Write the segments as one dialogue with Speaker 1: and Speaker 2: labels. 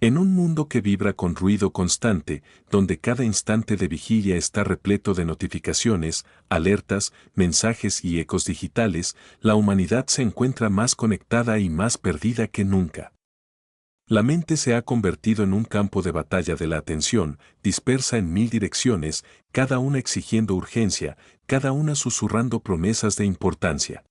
Speaker 1: En un mundo que vibra con ruido constante, donde cada instante de vigilia está repleto de notificaciones, alertas, mensajes y ecos digitales, la humanidad se encuentra más conectada y más perdida que nunca. La mente se ha convertido en un campo de batalla de la atención, dispersa en mil direcciones, cada una exigiendo urgencia, cada una susurrando promesas de importancia.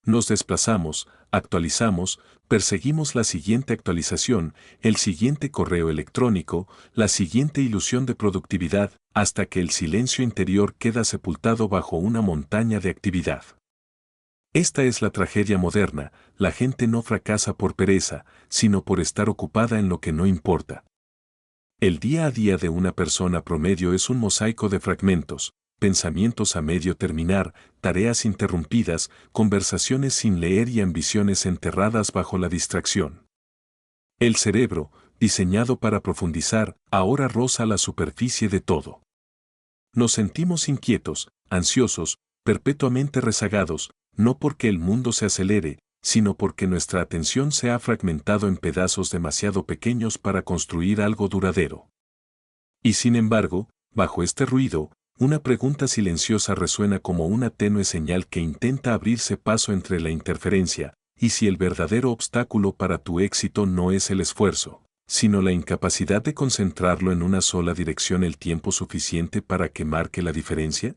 Speaker 1: Nos desplazamos, actualizamos, perseguimos la siguiente actualización, el siguiente correo electrónico, la siguiente ilusión de productividad, hasta que el silencio interior queda sepultado bajo una montaña de actividad. Esta es la tragedia moderna, la gente no fracasa por pereza, sino por estar ocupada en lo que no importa. El día a día de una persona promedio es un mosaico de fragmentos, pensamientos a medio terminar, tareas interrumpidas, conversaciones sin leer y ambiciones enterradas bajo la distracción. El cerebro, diseñado para profundizar, ahora roza la superficie de todo. Nos sentimos inquietos, ansiosos, perpetuamente rezagados, no porque el mundo se acelere, sino porque nuestra atención se ha fragmentado en pedazos demasiado pequeños para construir algo duradero. Y sin embargo, bajo este ruido, una pregunta silenciosa resuena como una tenue señal que intenta abrirse paso entre la interferencia, y si el verdadero obstáculo para tu éxito no es el esfuerzo, sino la incapacidad de concentrarlo en una sola dirección el tiempo suficiente para que marque la diferencia?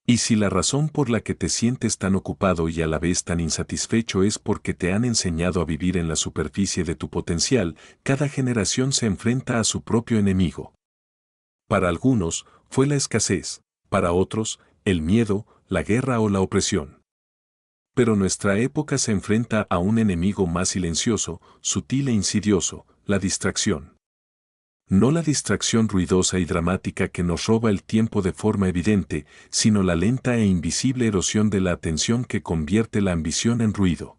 Speaker 1: ¿Y si la razón por la que te sientes tan ocupado y a la vez tan insatisfecho es porque te han enseñado a vivir en la superficie de tu potencial? Cada generación se enfrenta a su propio enemigo. Para algunos, fue la escasez, para otros, el miedo, la guerra o la opresión. Pero nuestra época se enfrenta a un enemigo más silencioso, sutil e insidioso, la distracción. No la distracción ruidosa y dramática que nos roba el tiempo de forma evidente, sino la lenta e invisible erosión de la atención que convierte la ambición en ruido.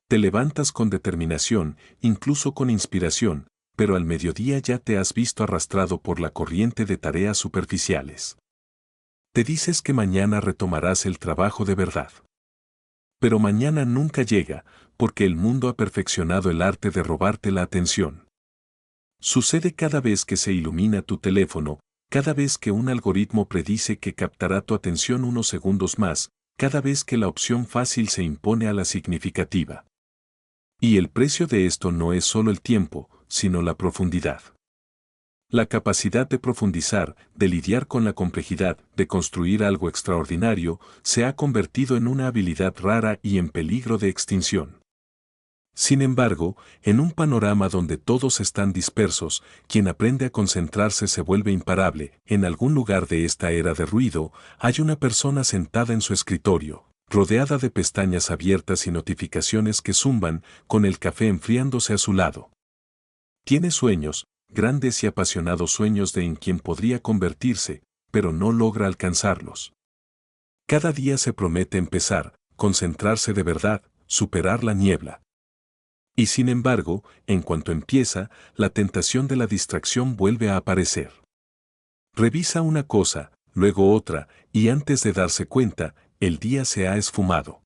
Speaker 1: Te levantas con determinación, incluso con inspiración, pero al mediodía ya te has visto arrastrado por la corriente de tareas superficiales. Te dices que mañana retomarás el trabajo de verdad. Pero mañana nunca llega, porque el mundo ha perfeccionado el arte de robarte la atención. Sucede cada vez que se ilumina tu teléfono, cada vez que un algoritmo predice que captará tu atención unos segundos más, cada vez que la opción fácil se impone a la significativa. Y el precio de esto no es solo el tiempo, sino la profundidad. La capacidad de profundizar, de lidiar con la complejidad, de construir algo extraordinario, se ha convertido en una habilidad rara y en peligro de extinción. Sin embargo, en un panorama donde todos están dispersos, quien aprende a concentrarse se vuelve imparable. En algún lugar de esta era de ruido, hay una persona sentada en su escritorio, rodeada de pestañas abiertas y notificaciones que zumban, con el café enfriándose a su lado. Tiene sueños, grandes y apasionados sueños de en quien podría convertirse, pero no logra alcanzarlos. Cada día se promete empezar, concentrarse de verdad, superar la niebla. Y sin embargo, en cuanto empieza, la tentación de la distracción vuelve a aparecer. Revisa una cosa, luego otra, y antes de darse cuenta, el día se ha esfumado.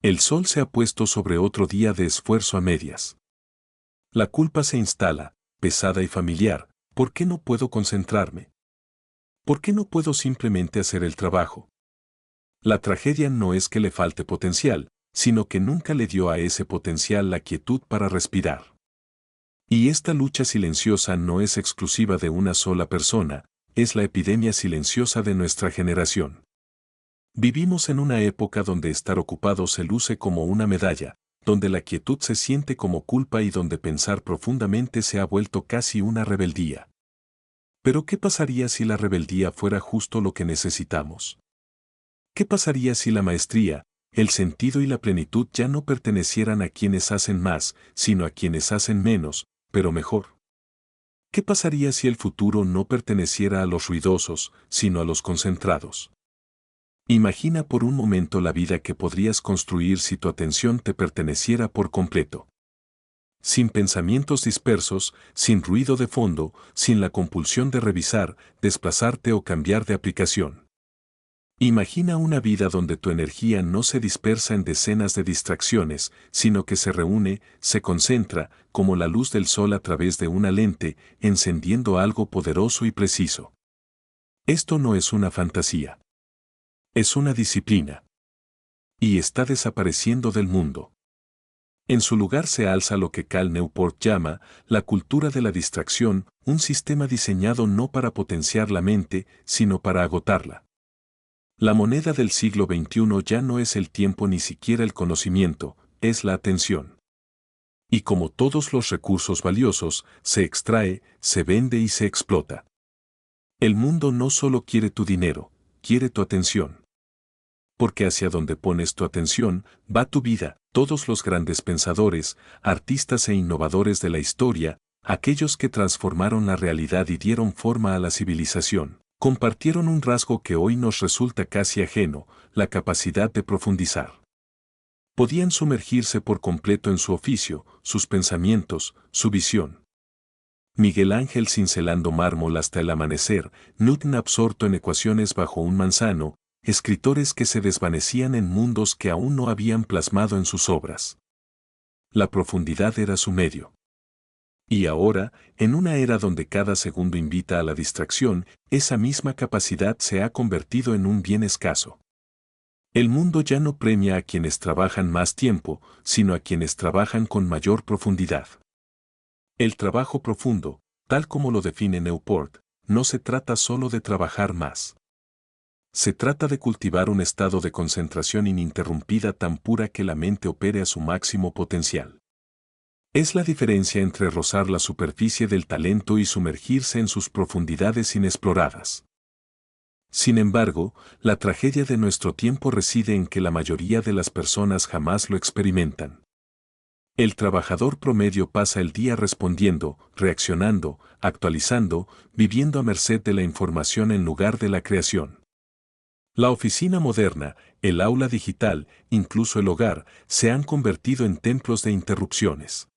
Speaker 1: El sol se ha puesto sobre otro día de esfuerzo a medias. La culpa se instala, pesada y familiar. ¿Por qué no puedo concentrarme? ¿Por qué no puedo simplemente hacer el trabajo? La tragedia no es que le falte potencial, sino que nunca le dio a ese potencial la quietud para respirar. Y esta lucha silenciosa no es exclusiva de una sola persona, es la epidemia silenciosa de nuestra generación. Vivimos en una época donde estar ocupado se luce como una medalla, donde la quietud se siente como culpa y donde pensar profundamente se ha vuelto casi una rebeldía. Pero ¿qué pasaría si la rebeldía fuera justo lo que necesitamos? ¿Qué pasaría si la maestría, el sentido y la plenitud ya no pertenecieran a quienes hacen más, sino a quienes hacen menos, pero mejor? ¿Qué pasaría si el futuro no perteneciera a los ruidosos, sino a los concentrados? Imagina por un momento la vida que podrías construir si tu atención te perteneciera por completo. Sin pensamientos dispersos, sin ruido de fondo, sin la compulsión de revisar, desplazarte o cambiar de aplicación. Imagina una vida donde tu energía no se dispersa en decenas de distracciones, sino que se reúne, se concentra, como la luz del sol a través de una lente, encendiendo algo poderoso y preciso. Esto no es una fantasía. Es una disciplina. Y está desapareciendo del mundo. En su lugar se alza lo que Cal Newport llama la cultura de la distracción, un sistema diseñado no para potenciar la mente, sino para agotarla. La moneda del siglo XXI ya no es el tiempo ni siquiera el conocimiento, es la atención. Y como todos los recursos valiosos, se extrae, se vende y se explota. El mundo no solo quiere tu dinero, quiere tu atención. Porque hacia donde pones tu atención, va tu vida. Todos los grandes pensadores, artistas e innovadores de la historia, aquellos que transformaron la realidad y dieron forma a la civilización, compartieron un rasgo que hoy nos resulta casi ajeno, la capacidad de profundizar. Podían sumergirse por completo en su oficio, sus pensamientos, su visión. Miguel Ángel cincelando mármol hasta el amanecer, Newton absorto en ecuaciones bajo un manzano, escritores que se desvanecían en mundos que aún no habían plasmado en sus obras. La profundidad era su medio. Y ahora, en una era donde cada segundo invita a la distracción, esa misma capacidad se ha convertido en un bien escaso. El mundo ya no premia a quienes trabajan más tiempo, sino a quienes trabajan con mayor profundidad. El trabajo profundo, tal como lo define Newport, no se trata solo de trabajar más. Se trata de cultivar un estado de concentración ininterrumpida tan pura que la mente opere a su máximo potencial. Es la diferencia entre rozar la superficie del talento y sumergirse en sus profundidades inexploradas. Sin embargo, la tragedia de nuestro tiempo reside en que la mayoría de las personas jamás lo experimentan. El trabajador promedio pasa el día respondiendo, reaccionando, actualizando, viviendo a merced de la información en lugar de la creación. La oficina moderna, el aula digital, incluso el hogar, se han convertido en templos de interrupciones.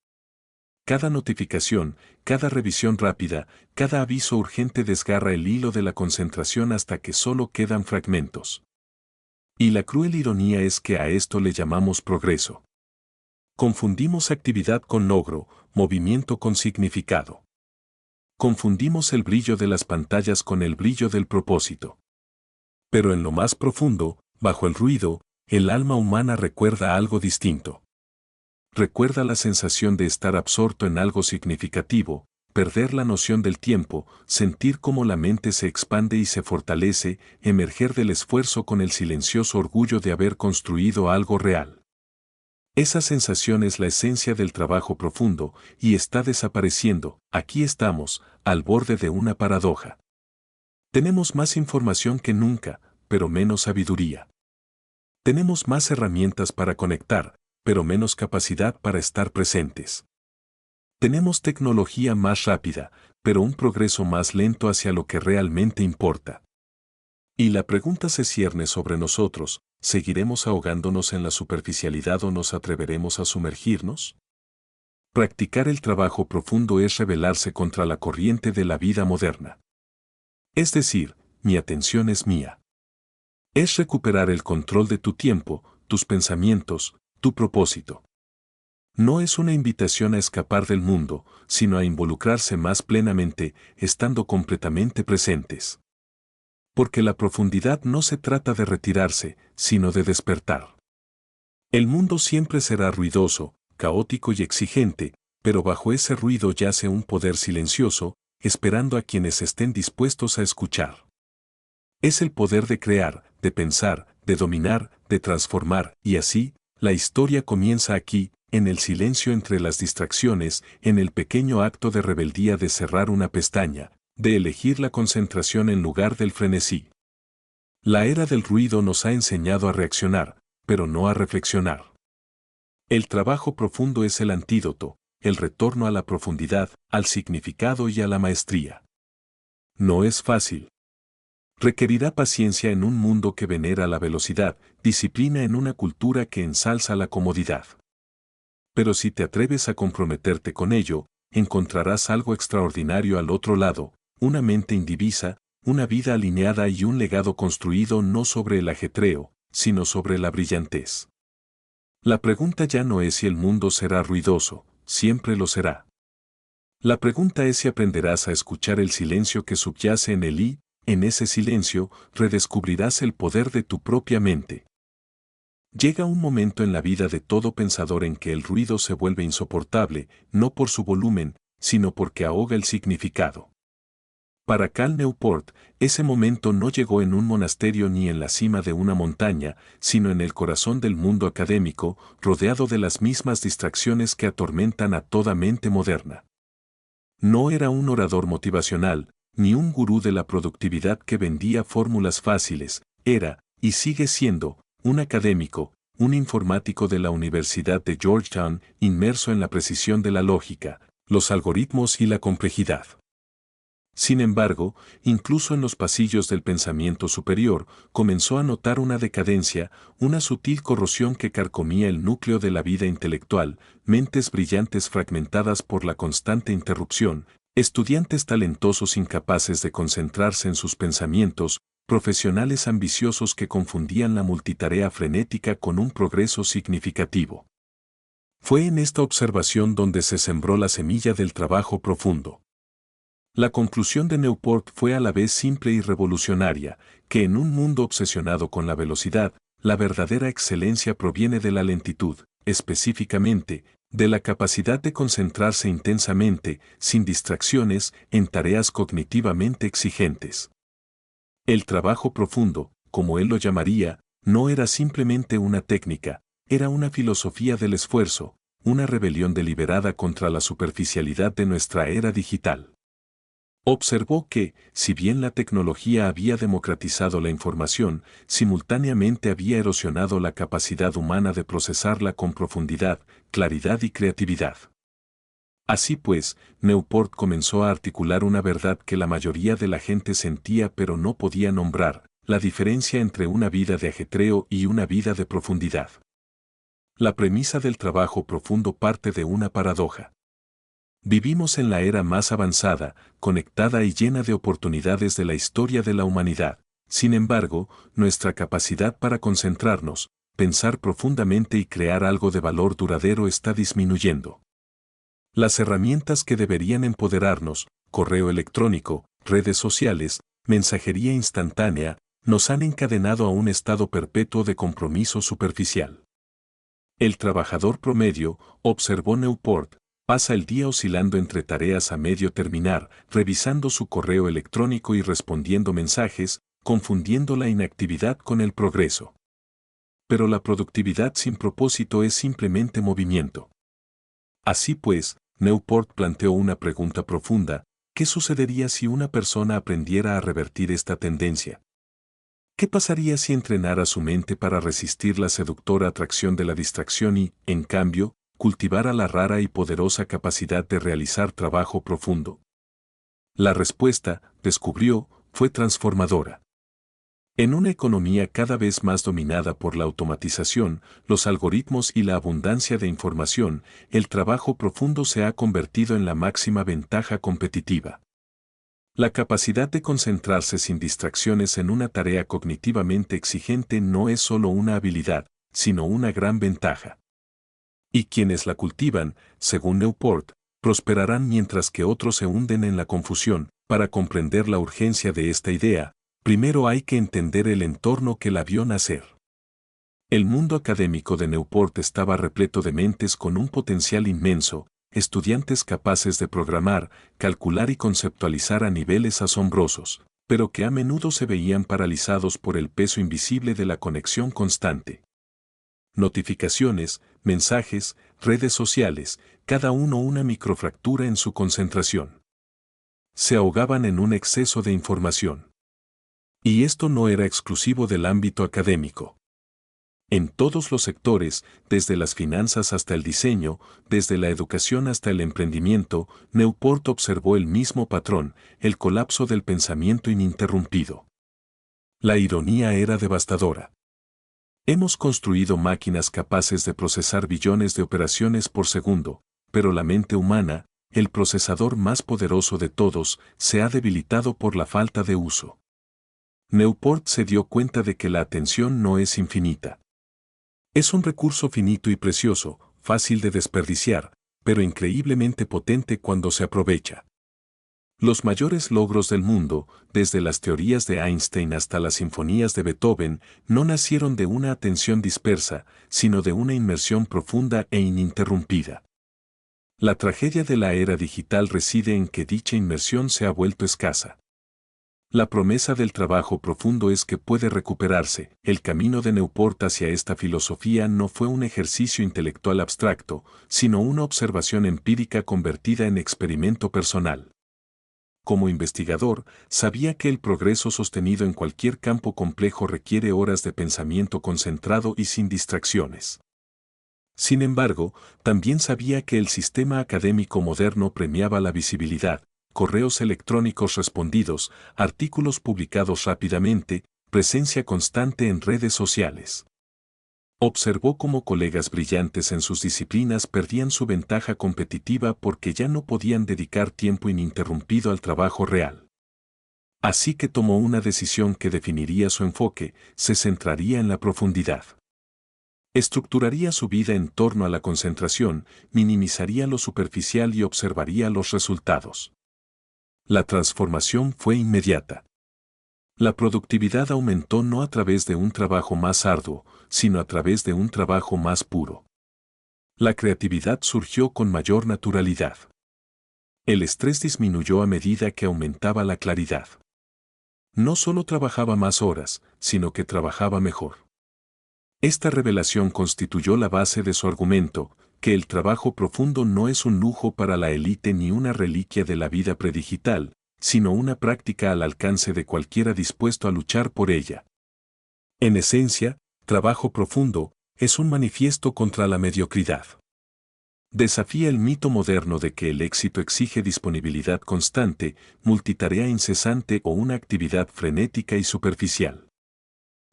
Speaker 1: Cada notificación, cada revisión rápida, cada aviso urgente desgarra el hilo de la concentración hasta que solo quedan fragmentos. Y la cruel ironía es que a esto le llamamos progreso. Confundimos actividad con logro, movimiento con significado. Confundimos el brillo de las pantallas con el brillo del propósito. Pero en lo más profundo, bajo el ruido, el alma humana recuerda algo distinto. Recuerda la sensación de estar absorto en algo significativo, perder la noción del tiempo, sentir cómo la mente se expande y se fortalece, emerger del esfuerzo con el silencioso orgullo de haber construido algo real. Esa sensación es la esencia del trabajo profundo, y está desapareciendo. Aquí estamos, al borde de una paradoja. Tenemos más información que nunca, pero menos sabiduría. Tenemos más herramientas para conectar, pero menos capacidad para estar presentes. Tenemos tecnología más rápida, pero un progreso más lento hacia lo que realmente importa. Y la pregunta se cierne sobre nosotros: ¿seguiremos ahogándonos en la superficialidad o nos atreveremos a sumergirnos? Practicar el trabajo profundo es rebelarse contra la corriente de la vida moderna. Es decir, mi atención es mía. Es recuperar el control de tu tiempo, tus pensamientos, tu propósito. No es una invitación a escapar del mundo, sino a involucrarse más plenamente, estando completamente presentes. Porque la profundidad no se trata de retirarse, sino de despertar. El mundo siempre será ruidoso, caótico y exigente, pero bajo ese ruido yace un poder silencioso, esperando a quienes estén dispuestos a escuchar. Es el poder de crear, de pensar, de dominar, de transformar, y así, la historia comienza aquí, en el silencio entre las distracciones, en el pequeño acto de rebeldía de cerrar una pestaña, de elegir la concentración en lugar del frenesí. La era del ruido nos ha enseñado a reaccionar, pero no a reflexionar. El trabajo profundo es el antídoto, el retorno a la profundidad, al significado y a la maestría. No es fácil. Requerirá paciencia en un mundo que venera la velocidad, disciplina en una cultura que ensalza la comodidad. Pero si te atreves a comprometerte con ello, encontrarás algo extraordinario al otro lado, una mente indivisa, una vida alineada y un legado construido no sobre el ajetreo, sino sobre la brillantez. La pregunta ya no es si el mundo será ruidoso, siempre lo será. La pregunta es si aprenderás a escuchar el silencio que subyace en él y, en ese silencio, redescubrirás el poder de tu propia mente. Llega un momento en la vida de todo pensador en que el ruido se vuelve insoportable, no por su volumen, sino porque ahoga el significado. Para Cal Newport, ese momento no llegó en un monasterio ni en la cima de una montaña, sino en el corazón del mundo académico, rodeado de las mismas distracciones que atormentan a toda mente moderna. No era un orador motivacional, ni un gurú de la productividad que vendía fórmulas fáciles, era, y sigue siendo, un académico, un informático de la Universidad de Georgetown, inmerso en la precisión de la lógica, los algoritmos y la complejidad. Sin embargo, incluso en los pasillos del pensamiento superior, comenzó a notar una decadencia, una sutil corrosión que carcomía el núcleo de la vida intelectual, mentes brillantes fragmentadas por la constante interrupción, estudiantes talentosos incapaces de concentrarse en sus pensamientos, profesionales ambiciosos que confundían la multitarea frenética con un progreso significativo. Fue en esta observación donde se sembró la semilla del trabajo profundo. La conclusión de Newport fue a la vez simple y revolucionaria, que en un mundo obsesionado con la velocidad, la verdadera excelencia proviene de la lentitud, específicamente, de la capacidad de concentrarse intensamente, sin distracciones, en tareas cognitivamente exigentes. El trabajo profundo, como él lo llamaría, no era simplemente una técnica, era una filosofía del esfuerzo, una rebelión deliberada contra la superficialidad de nuestra era digital. Observó que, si bien la tecnología había democratizado la información, simultáneamente había erosionado la capacidad humana de procesarla con profundidad, claridad y creatividad. Así pues, Newport comenzó a articular una verdad que la mayoría de la gente sentía pero no podía nombrar, la diferencia entre una vida de ajetreo y una vida de profundidad. La premisa del trabajo profundo parte de una paradoja. Vivimos en la era más avanzada, conectada y llena de oportunidades de la historia de la humanidad. Sin embargo, nuestra capacidad para concentrarnos, pensar profundamente y crear algo de valor duradero está disminuyendo. Las herramientas que deberían empoderarnos, correo electrónico, redes sociales, mensajería instantánea, nos han encadenado a un estado perpetuo de compromiso superficial. El trabajador promedio, observó Newport, pasa el día oscilando entre tareas a medio terminar, revisando su correo electrónico y respondiendo mensajes, confundiendo la inactividad con el progreso. Pero la productividad sin propósito es simplemente movimiento. Así pues, Newport planteó una pregunta profunda: ¿qué sucedería si una persona aprendiera a revertir esta tendencia? ¿Qué pasaría si entrenara su mente para resistir la seductora atracción de la distracción y, en cambio, cultivara la rara y poderosa capacidad de realizar trabajo profundo? La respuesta, descubrió, fue transformadora. En una economía cada vez más dominada por la automatización, los algoritmos y la abundancia de información, el trabajo profundo se ha convertido en la máxima ventaja competitiva. La capacidad de concentrarse sin distracciones en una tarea cognitivamente exigente no es solo una habilidad, sino una gran ventaja. Y quienes la cultivan, según Newport, prosperarán mientras que otros se hunden en la confusión. Para comprender la urgencia de esta idea, primero hay que entender el entorno que la vio nacer. El mundo académico de Newport estaba repleto de mentes con un potencial inmenso, estudiantes capaces de programar, calcular y conceptualizar a niveles asombrosos, pero que a menudo se veían paralizados por el peso invisible de la conexión constante. Notificaciones, mensajes, redes sociales, cada uno una microfractura en su concentración. Se ahogaban en un exceso de información. Y esto no era exclusivo del ámbito académico. En todos los sectores, desde las finanzas hasta el diseño, desde la educación hasta el emprendimiento, Newport observó el mismo patrón, el colapso del pensamiento ininterrumpido. La ironía era devastadora. Hemos construido máquinas capaces de procesar billones de operaciones por segundo, pero la mente humana, el procesador más poderoso de todos, se ha debilitado por la falta de uso. Newport se dio cuenta de que la atención no es infinita. Es un recurso finito y precioso, fácil de desperdiciar, pero increíblemente potente cuando se aprovecha. Los mayores logros del mundo, desde las teorías de Einstein hasta las sinfonías de Beethoven, no nacieron de una atención dispersa, sino de una inmersión profunda e ininterrumpida. La tragedia de la era digital reside en que dicha inmersión se ha vuelto escasa. La promesa del trabajo profundo es que puede recuperarse. El camino de Newport hacia esta filosofía no fue un ejercicio intelectual abstracto, sino una observación empírica convertida en experimento personal. Como investigador, sabía que el progreso sostenido en cualquier campo complejo requiere horas de pensamiento concentrado y sin distracciones. Sin embargo, también sabía que el sistema académico moderno premiaba la visibilidad, correos electrónicos respondidos, artículos publicados rápidamente, presencia constante en redes sociales. Observó cómo colegas brillantes en sus disciplinas perdían su ventaja competitiva porque ya no podían dedicar tiempo ininterrumpido al trabajo real. Así que tomó una decisión que definiría su enfoque, se centraría en la profundidad. Estructuraría su vida en torno a la concentración, minimizaría lo superficial y observaría los resultados. La transformación fue inmediata. La productividad aumentó no a través de un trabajo más arduo, sino a través de un trabajo más puro. La creatividad surgió con mayor naturalidad. El estrés disminuyó a medida que aumentaba la claridad. No solo trabajaba más horas, sino que trabajaba mejor. Esta revelación constituyó la base de su argumento, que el trabajo profundo no es un lujo para la élite ni una reliquia de la vida predigital, sino una práctica al alcance de cualquiera dispuesto a luchar por ella. En esencia, trabajo profundo es un manifiesto contra la mediocridad. Desafía el mito moderno de que el éxito exige disponibilidad constante, multitarea incesante o una actividad frenética y superficial.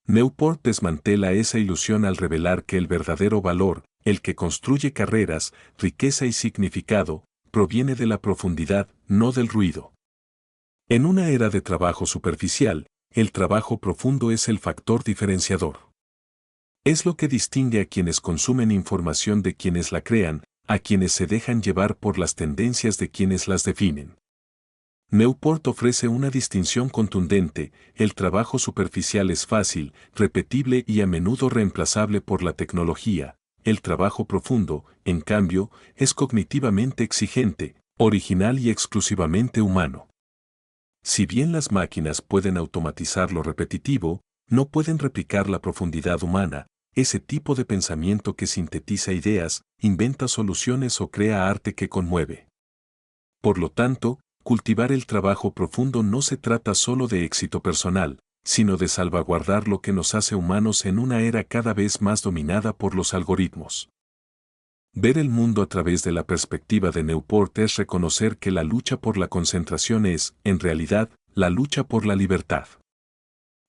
Speaker 1: Newport desmantela esa ilusión al revelar que el verdadero valor, el que construye carreras, riqueza y significado, proviene de la profundidad, no del ruido. En una era de trabajo superficial, el trabajo profundo es el factor diferenciador. Es lo que distingue a quienes consumen información de quienes la crean, a quienes se dejan llevar por las tendencias de quienes las definen. Newport ofrece una distinción contundente: el trabajo superficial es fácil, repetible y a menudo reemplazable por la tecnología. El trabajo profundo, en cambio, es cognitivamente exigente, original y exclusivamente humano. Si bien las máquinas pueden automatizar lo repetitivo, no pueden replicar la profundidad humana, ese tipo de pensamiento que sintetiza ideas, inventa soluciones o crea arte que conmueve. Por lo tanto, cultivar el trabajo profundo no se trata solo de éxito personal, sino de salvaguardar lo que nos hace humanos en una era cada vez más dominada por los algoritmos. Ver el mundo a través de la perspectiva de Newport es reconocer que la lucha por la concentración es, en realidad, la lucha por la libertad.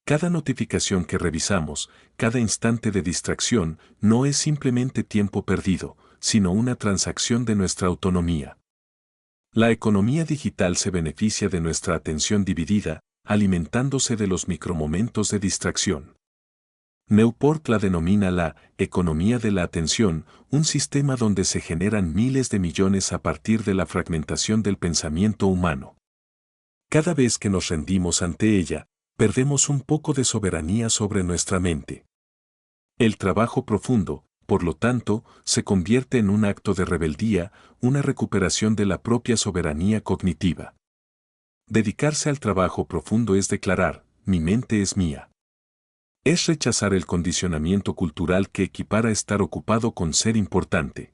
Speaker 1: Cada notificación que revisamos, cada instante de distracción, no es simplemente tiempo perdido, sino una transacción de nuestra autonomía. La economía digital se beneficia de nuestra atención dividida, alimentándose de los micromomentos de distracción. Newport la denomina la economía de la atención, un sistema donde se generan miles de millones a partir de la fragmentación del pensamiento humano. Cada vez que nos rendimos ante ella, perdemos un poco de soberanía sobre nuestra mente. El trabajo profundo, por lo tanto, se convierte en un acto de rebeldía, una recuperación de la propia soberanía cognitiva. Dedicarse al trabajo profundo es declarar: mi mente es mía. Es rechazar el condicionamiento cultural que equipara estar ocupado con ser importante.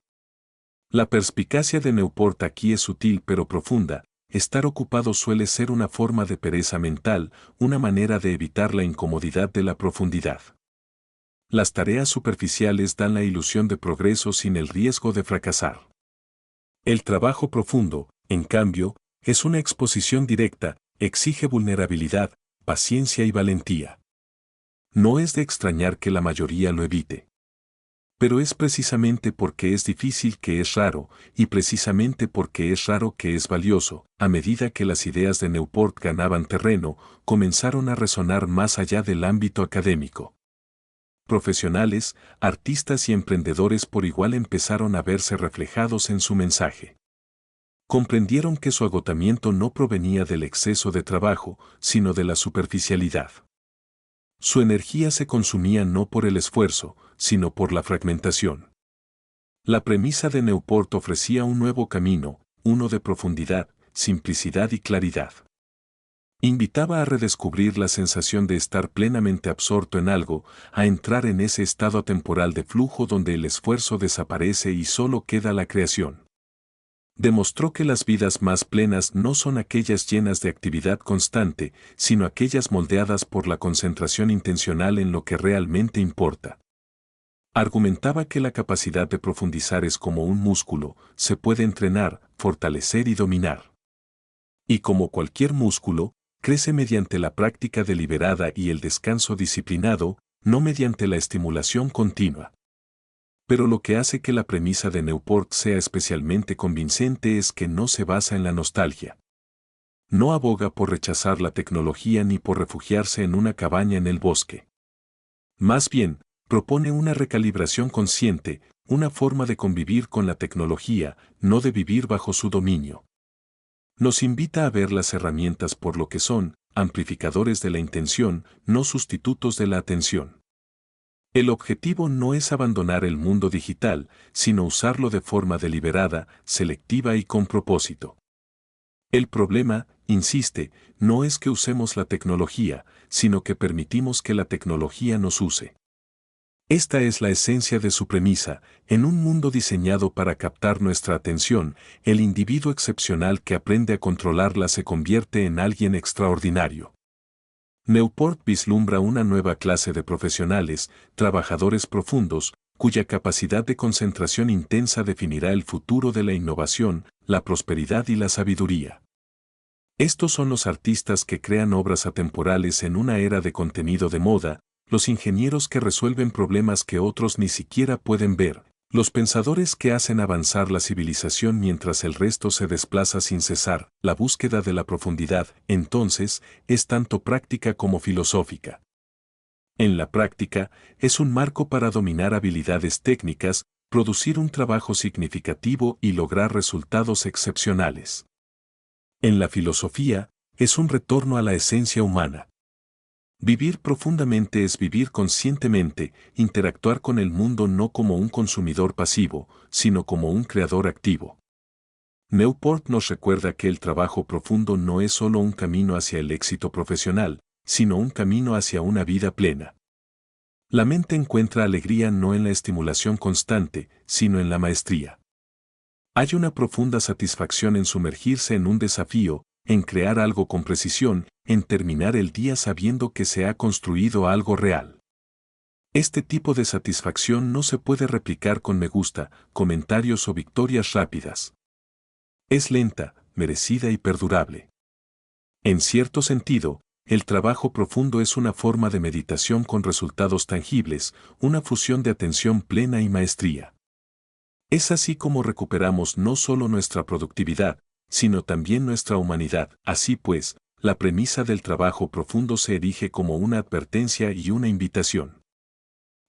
Speaker 1: La perspicacia de Newport aquí es sutil pero profunda: estar ocupado suele ser una forma de pereza mental, una manera de evitar la incomodidad de la profundidad. Las tareas superficiales dan la ilusión de progreso sin el riesgo de fracasar. El trabajo profundo, en cambio, es una exposición directa, exige vulnerabilidad, paciencia y valentía. No es de extrañar que la mayoría lo evite. Pero es precisamente porque es difícil que es raro, y precisamente porque es raro que es valioso. A medida que las ideas de Newport ganaban terreno, comenzaron a resonar más allá del ámbito académico. Profesionales, artistas y emprendedores por igual empezaron a verse reflejados en su mensaje. Comprendieron que su agotamiento no provenía del exceso de trabajo, sino de la superficialidad. Su energía se consumía no por el esfuerzo, sino por la fragmentación. La premisa de Newport ofrecía un nuevo camino, uno de profundidad, simplicidad y claridad. Invitaba a redescubrir la sensación de estar plenamente absorto en algo, a entrar en ese estado temporal de flujo donde el esfuerzo desaparece y solo queda la creación. Demostró que las vidas más plenas no son aquellas llenas de actividad constante, sino aquellas moldeadas por la concentración intencional en lo que realmente importa. Argumentaba que la capacidad de profundizar es como un músculo, se puede entrenar, fortalecer y dominar. Y como cualquier músculo, crece mediante la práctica deliberada y el descanso disciplinado, no mediante la estimulación continua. Pero lo que hace que la premisa de Newport sea especialmente convincente es que no se basa en la nostalgia. No aboga por rechazar la tecnología ni por refugiarse en una cabaña en el bosque. Más bien, propone una recalibración consciente, una forma de convivir con la tecnología, no de vivir bajo su dominio. Nos invita a ver las herramientas por lo que son, amplificadores de la intención, no sustitutos de la atención. El objetivo no es abandonar el mundo digital, sino usarlo de forma deliberada, selectiva y con propósito. El problema, insiste, no es que usemos la tecnología, sino que permitimos que la tecnología nos use. Esta es la esencia de su premisa: en un mundo diseñado para captar nuestra atención, el individuo excepcional que aprende a controlarla se convierte en alguien extraordinario. Newport vislumbra una nueva clase de profesionales, trabajadores profundos, cuya capacidad de concentración intensa definirá el futuro de la innovación, la prosperidad y la sabiduría. Estos son los artistas que crean obras atemporales en una era de contenido de moda, los ingenieros que resuelven problemas que otros ni siquiera pueden ver, los pensadores que hacen avanzar la civilización mientras el resto se desplaza sin cesar. La búsqueda de la profundidad, entonces, es tanto práctica como filosófica. En la práctica, es un marco para dominar habilidades técnicas, producir un trabajo significativo y lograr resultados excepcionales. En la filosofía, es un retorno a la esencia humana. Vivir profundamente es vivir conscientemente, interactuar con el mundo no como un consumidor pasivo, sino como un creador activo. Newport nos recuerda que el trabajo profundo no es solo un camino hacia el éxito profesional, sino un camino hacia una vida plena. La mente encuentra alegría no en la estimulación constante, sino en la maestría. Hay una profunda satisfacción en sumergirse en un desafío, en crear algo con precisión, en terminar el día sabiendo que se ha construido algo real. Este tipo de satisfacción no se puede replicar con me gusta, comentarios o victorias rápidas. Es lenta, merecida y perdurable. En cierto sentido, el trabajo profundo es una forma de meditación con resultados tangibles, una fusión de atención plena y maestría. Es así como recuperamos no solo nuestra productividad, sino también nuestra humanidad. Así pues, la premisa del trabajo profundo se erige como una advertencia y una invitación.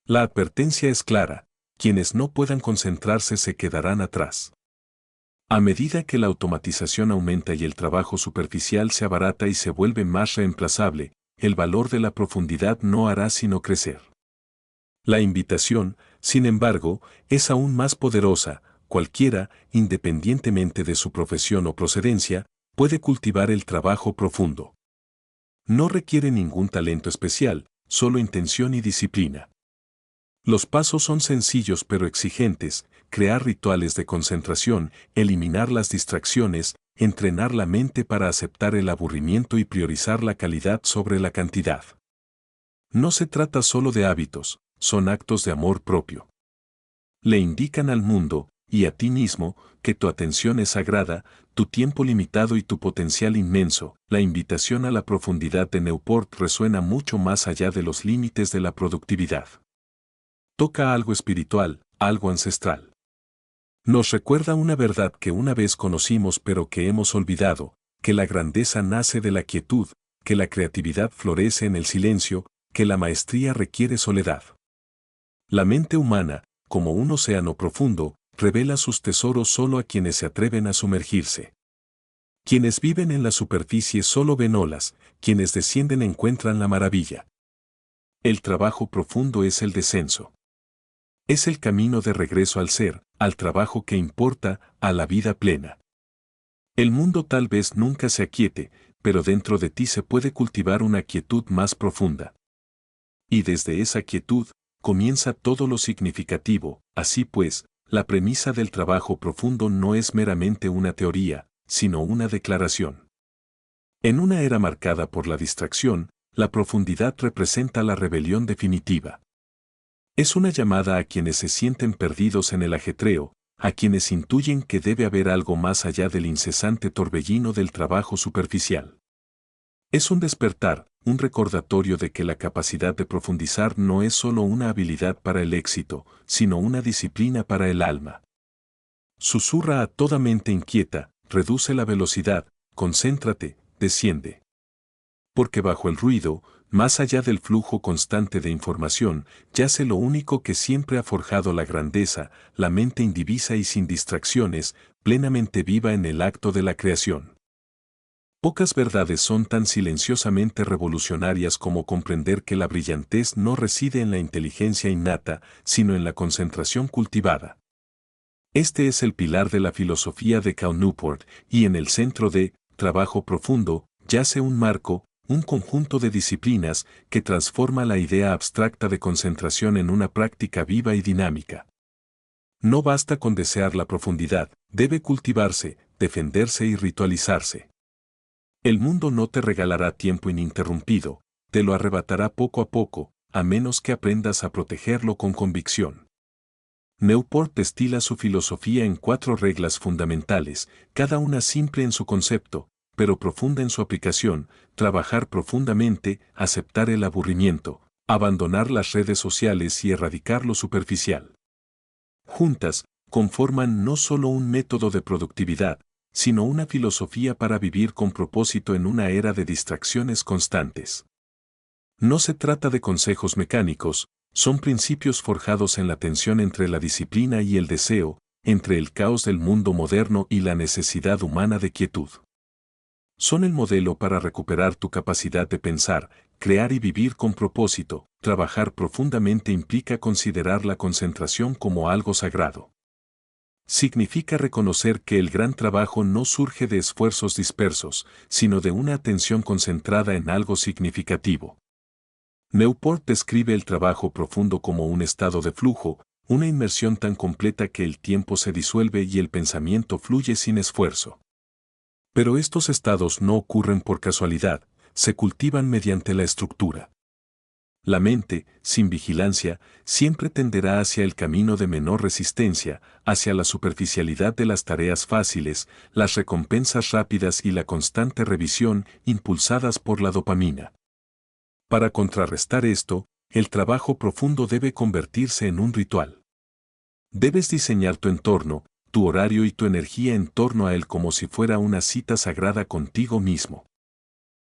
Speaker 1: La advertencia es clara: quienes no puedan concentrarse se quedarán atrás. A medida que la automatización aumenta y el trabajo superficial se abarata y se vuelve más reemplazable, el valor de la profundidad no hará sino crecer. La invitación, sin embargo, es aún más poderosa. Cualquiera, independientemente de su profesión o procedencia, puede cultivar el trabajo profundo. No requiere ningún talento especial, solo intención y disciplina. Los pasos son sencillos pero exigentes: crear rituales de concentración, eliminar las distracciones, entrenar la mente para aceptar el aburrimiento y priorizar la calidad sobre la cantidad. No se trata solo de hábitos, son actos de amor propio. Le indican al mundo, y a ti mismo, que tu atención es sagrada, tu tiempo limitado y tu potencial inmenso. La invitación a la profundidad de Newport resuena mucho más allá de los límites de la productividad. Toca algo espiritual, algo ancestral. Nos recuerda una verdad que una vez conocimos pero que hemos olvidado, que la grandeza nace de la quietud, que la creatividad florece en el silencio, que la maestría requiere soledad. La mente humana, como un océano profundo, revela sus tesoros solo a quienes se atreven a sumergirse. Quienes viven en la superficie solo ven olas, quienes descienden encuentran la maravilla. El trabajo profundo es el descenso. Es el camino de regreso al ser, al trabajo que importa, a la vida plena. El mundo tal vez nunca se aquiete, pero dentro de ti se puede cultivar una quietud más profunda. Y desde esa quietud, comienza todo lo significativo. Así pues, la premisa del trabajo profundo no es meramente una teoría, sino una declaración. En una era marcada por la distracción, la profundidad representa la rebelión definitiva. Es una llamada a quienes se sienten perdidos en el ajetreo, a quienes intuyen que debe haber algo más allá del incesante torbellino del trabajo superficial. Es un despertar, un recordatorio de que la capacidad de profundizar no es solo una habilidad para el éxito, sino una disciplina para el alma. Susurra a toda mente inquieta, reduce la velocidad, concéntrate, desciende. Porque bajo el ruido, más allá del flujo constante de información, yace lo único que siempre ha forjado la grandeza, la mente indivisa y sin distracciones, plenamente viva en el acto de la creación. Pocas verdades son tan silenciosamente revolucionarias como comprender que la brillantez no reside en la inteligencia innata, sino en la concentración cultivada. Este es el pilar de la filosofía de Cal Newport, y en el centro de trabajo profundo yace un marco, un conjunto de disciplinas que transforma la idea abstracta de concentración en una práctica viva y dinámica. No basta con desear la profundidad, debe cultivarse, defenderse y ritualizarse. El mundo no te regalará tiempo ininterrumpido, te lo arrebatará poco a poco, a menos que aprendas a protegerlo con convicción. Newport destila su filosofía en 4 reglas fundamentales, cada una simple en su concepto, pero profunda en su aplicación: trabajar profundamente, aceptar el aburrimiento, abandonar las redes sociales y erradicar lo superficial. Juntas, conforman no solo un método de productividad, sino una filosofía para vivir con propósito en una era de distracciones constantes. No se trata de consejos mecánicos, son principios forjados en la tensión entre la disciplina y el deseo, entre el caos del mundo moderno y la necesidad humana de quietud. Son el modelo para recuperar tu capacidad de pensar, crear y vivir con propósito. Trabajar profundamente implica considerar la concentración como algo sagrado. Significa reconocer que el gran trabajo no surge de esfuerzos dispersos, sino de una atención concentrada en algo significativo. Newport describe el trabajo profundo como un estado de flujo, una inmersión tan completa que el tiempo se disuelve y el pensamiento fluye sin esfuerzo. Pero estos estados no ocurren por casualidad, se cultivan mediante la estructura. La mente, sin vigilancia, siempre tenderá hacia el camino de menor resistencia, hacia la superficialidad de las tareas fáciles, las recompensas rápidas y la constante revisión, impulsadas por la dopamina. Para contrarrestar esto, el trabajo profundo debe convertirse en un ritual. Debes diseñar tu entorno, tu horario y tu energía en torno a él como si fuera una cita sagrada contigo mismo.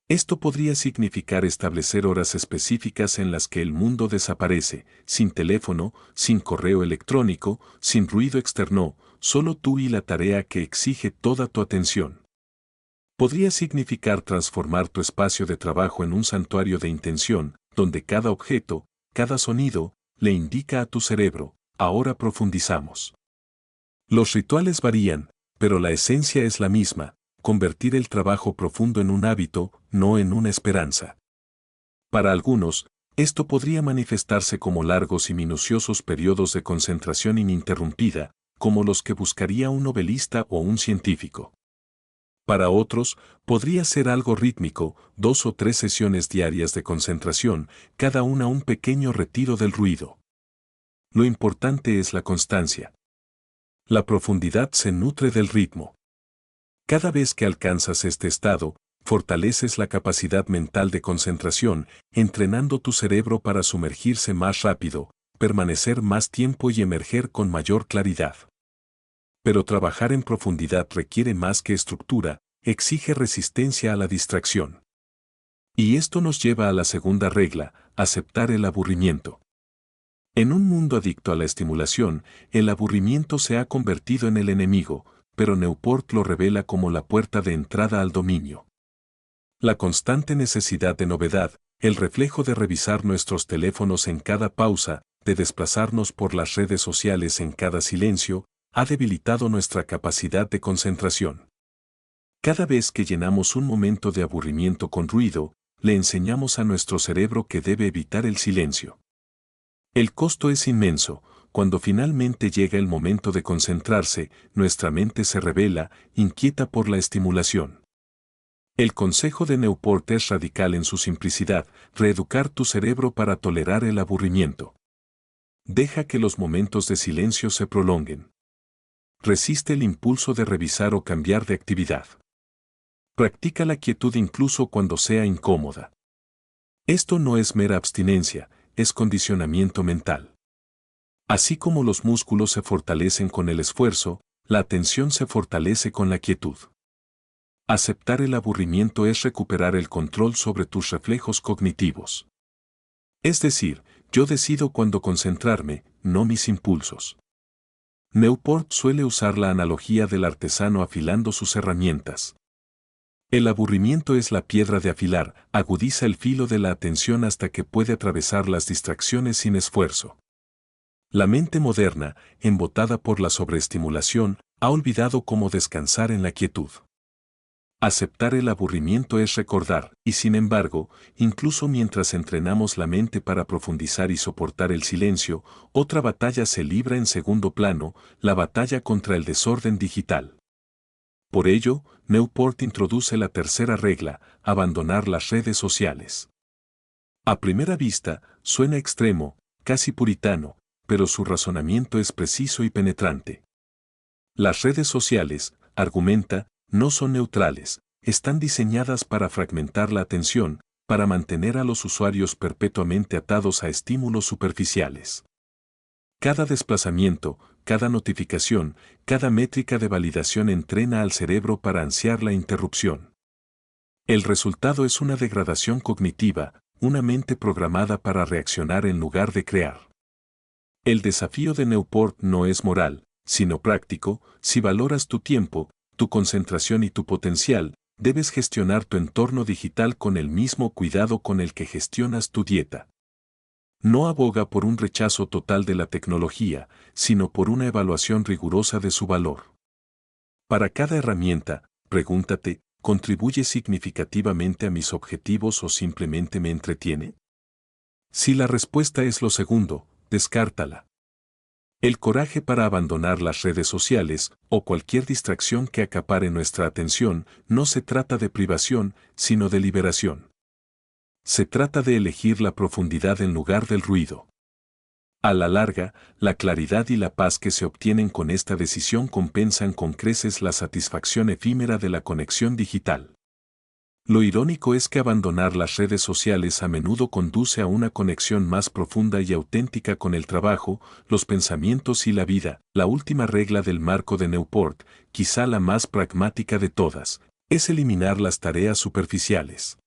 Speaker 1: Esto podría significar establecer horas específicas en las que el mundo desaparece, sin teléfono, sin correo electrónico, sin ruido externo, solo tú y la tarea que exige toda tu atención. Podría significar transformar tu espacio de trabajo en un santuario de intención, donde cada objeto, cada sonido, le indica a tu cerebro: ahora profundizamos. Los rituales varían, pero la esencia es la misma: convertir el trabajo profundo en un hábito, no en una esperanza. Para algunos, esto podría manifestarse como largos y minuciosos periodos de concentración ininterrumpida, como los que buscaría un novelista o un científico. Para otros, podría ser algo rítmico: 2 o 3 sesiones diarias de concentración, cada una un pequeño retiro del ruido. Lo importante es la constancia. La profundidad se nutre del ritmo. Cada vez que alcanzas este estado, fortaleces la capacidad mental de concentración, entrenando tu cerebro para sumergirse más rápido, permanecer más tiempo y emerger con mayor claridad. Pero trabajar en profundidad requiere más que estructura, exige resistencia a la distracción. Y esto nos lleva a la segunda regla, aceptar el aburrimiento. En un mundo adicto a la estimulación, el aburrimiento se ha convertido en el enemigo, pero Newport lo revela como la puerta de entrada al dominio. La constante necesidad de novedad, el reflejo de revisar nuestros teléfonos en cada pausa, de desplazarnos por las redes sociales en cada silencio, ha debilitado nuestra capacidad de concentración. Cada vez que llenamos un momento de aburrimiento con ruido, le enseñamos a nuestro cerebro que debe evitar el silencio. El costo es inmenso. Cuando finalmente llega el momento de concentrarse, nuestra mente se revela, inquieta por la estimulación. El consejo de Newport es radical en su simplicidad: reeducar tu cerebro para tolerar el aburrimiento. Deja que los momentos de silencio se prolonguen. Resiste el impulso de revisar o cambiar de actividad. Practica la quietud incluso cuando sea incómoda. Esto no es mera abstinencia, es condicionamiento mental. Así como los músculos se fortalecen con el esfuerzo, la atención se fortalece con la quietud. Aceptar el aburrimiento es recuperar el control sobre tus reflejos cognitivos. Es decir, yo decido cuándo concentrarme, no mis impulsos. Newport suele usar la analogía del artesano afilando sus herramientas. El aburrimiento es la piedra de afilar, agudiza el filo de la atención hasta que puede atravesar las distracciones sin esfuerzo. La mente moderna, embotada por la sobreestimulación, ha olvidado cómo descansar en la quietud. Aceptar el aburrimiento es recordar, y sin embargo, incluso mientras entrenamos la mente para profundizar y soportar el silencio, otra batalla se libra en segundo plano, la batalla contra el desorden digital. Por ello, Newport introduce la tercera regla: abandonar las redes sociales. A primera vista, suena extremo, casi puritano, pero su razonamiento es preciso y penetrante. Las redes sociales, argumenta, no son neutrales, están diseñadas para fragmentar la atención, para mantener a los usuarios perpetuamente atados a estímulos superficiales. Cada desplazamiento, cada notificación, cada métrica de validación entrena al cerebro para ansiar la interrupción. El resultado es una degradación cognitiva, una mente programada para reaccionar en lugar de crear. El desafío de Newport no es moral, sino práctico. Si valoras tu tiempo, tu concentración y tu potencial, debes gestionar tu entorno digital con el mismo cuidado con el que gestionas tu dieta. No aboga por un rechazo total de la tecnología, sino por una evaluación rigurosa de su valor. Para cada herramienta, pregúntate: ¿contribuye significativamente a mis objetivos o simplemente me entretiene? Si la respuesta es lo segundo, descártala. El coraje para abandonar las redes sociales, o cualquier distracción que acapare nuestra atención, no se trata de privación, sino de liberación. Se trata de elegir la profundidad en lugar del ruido. A la larga, la claridad y la paz que se obtienen con esta decisión compensan con creces la satisfacción efímera de la conexión digital. Lo irónico es que abandonar las redes sociales a menudo conduce a una conexión más profunda y auténtica con el trabajo, los pensamientos y la vida. La última regla del marco de Newport, quizá la más pragmática de todas, es eliminar las tareas superficiales.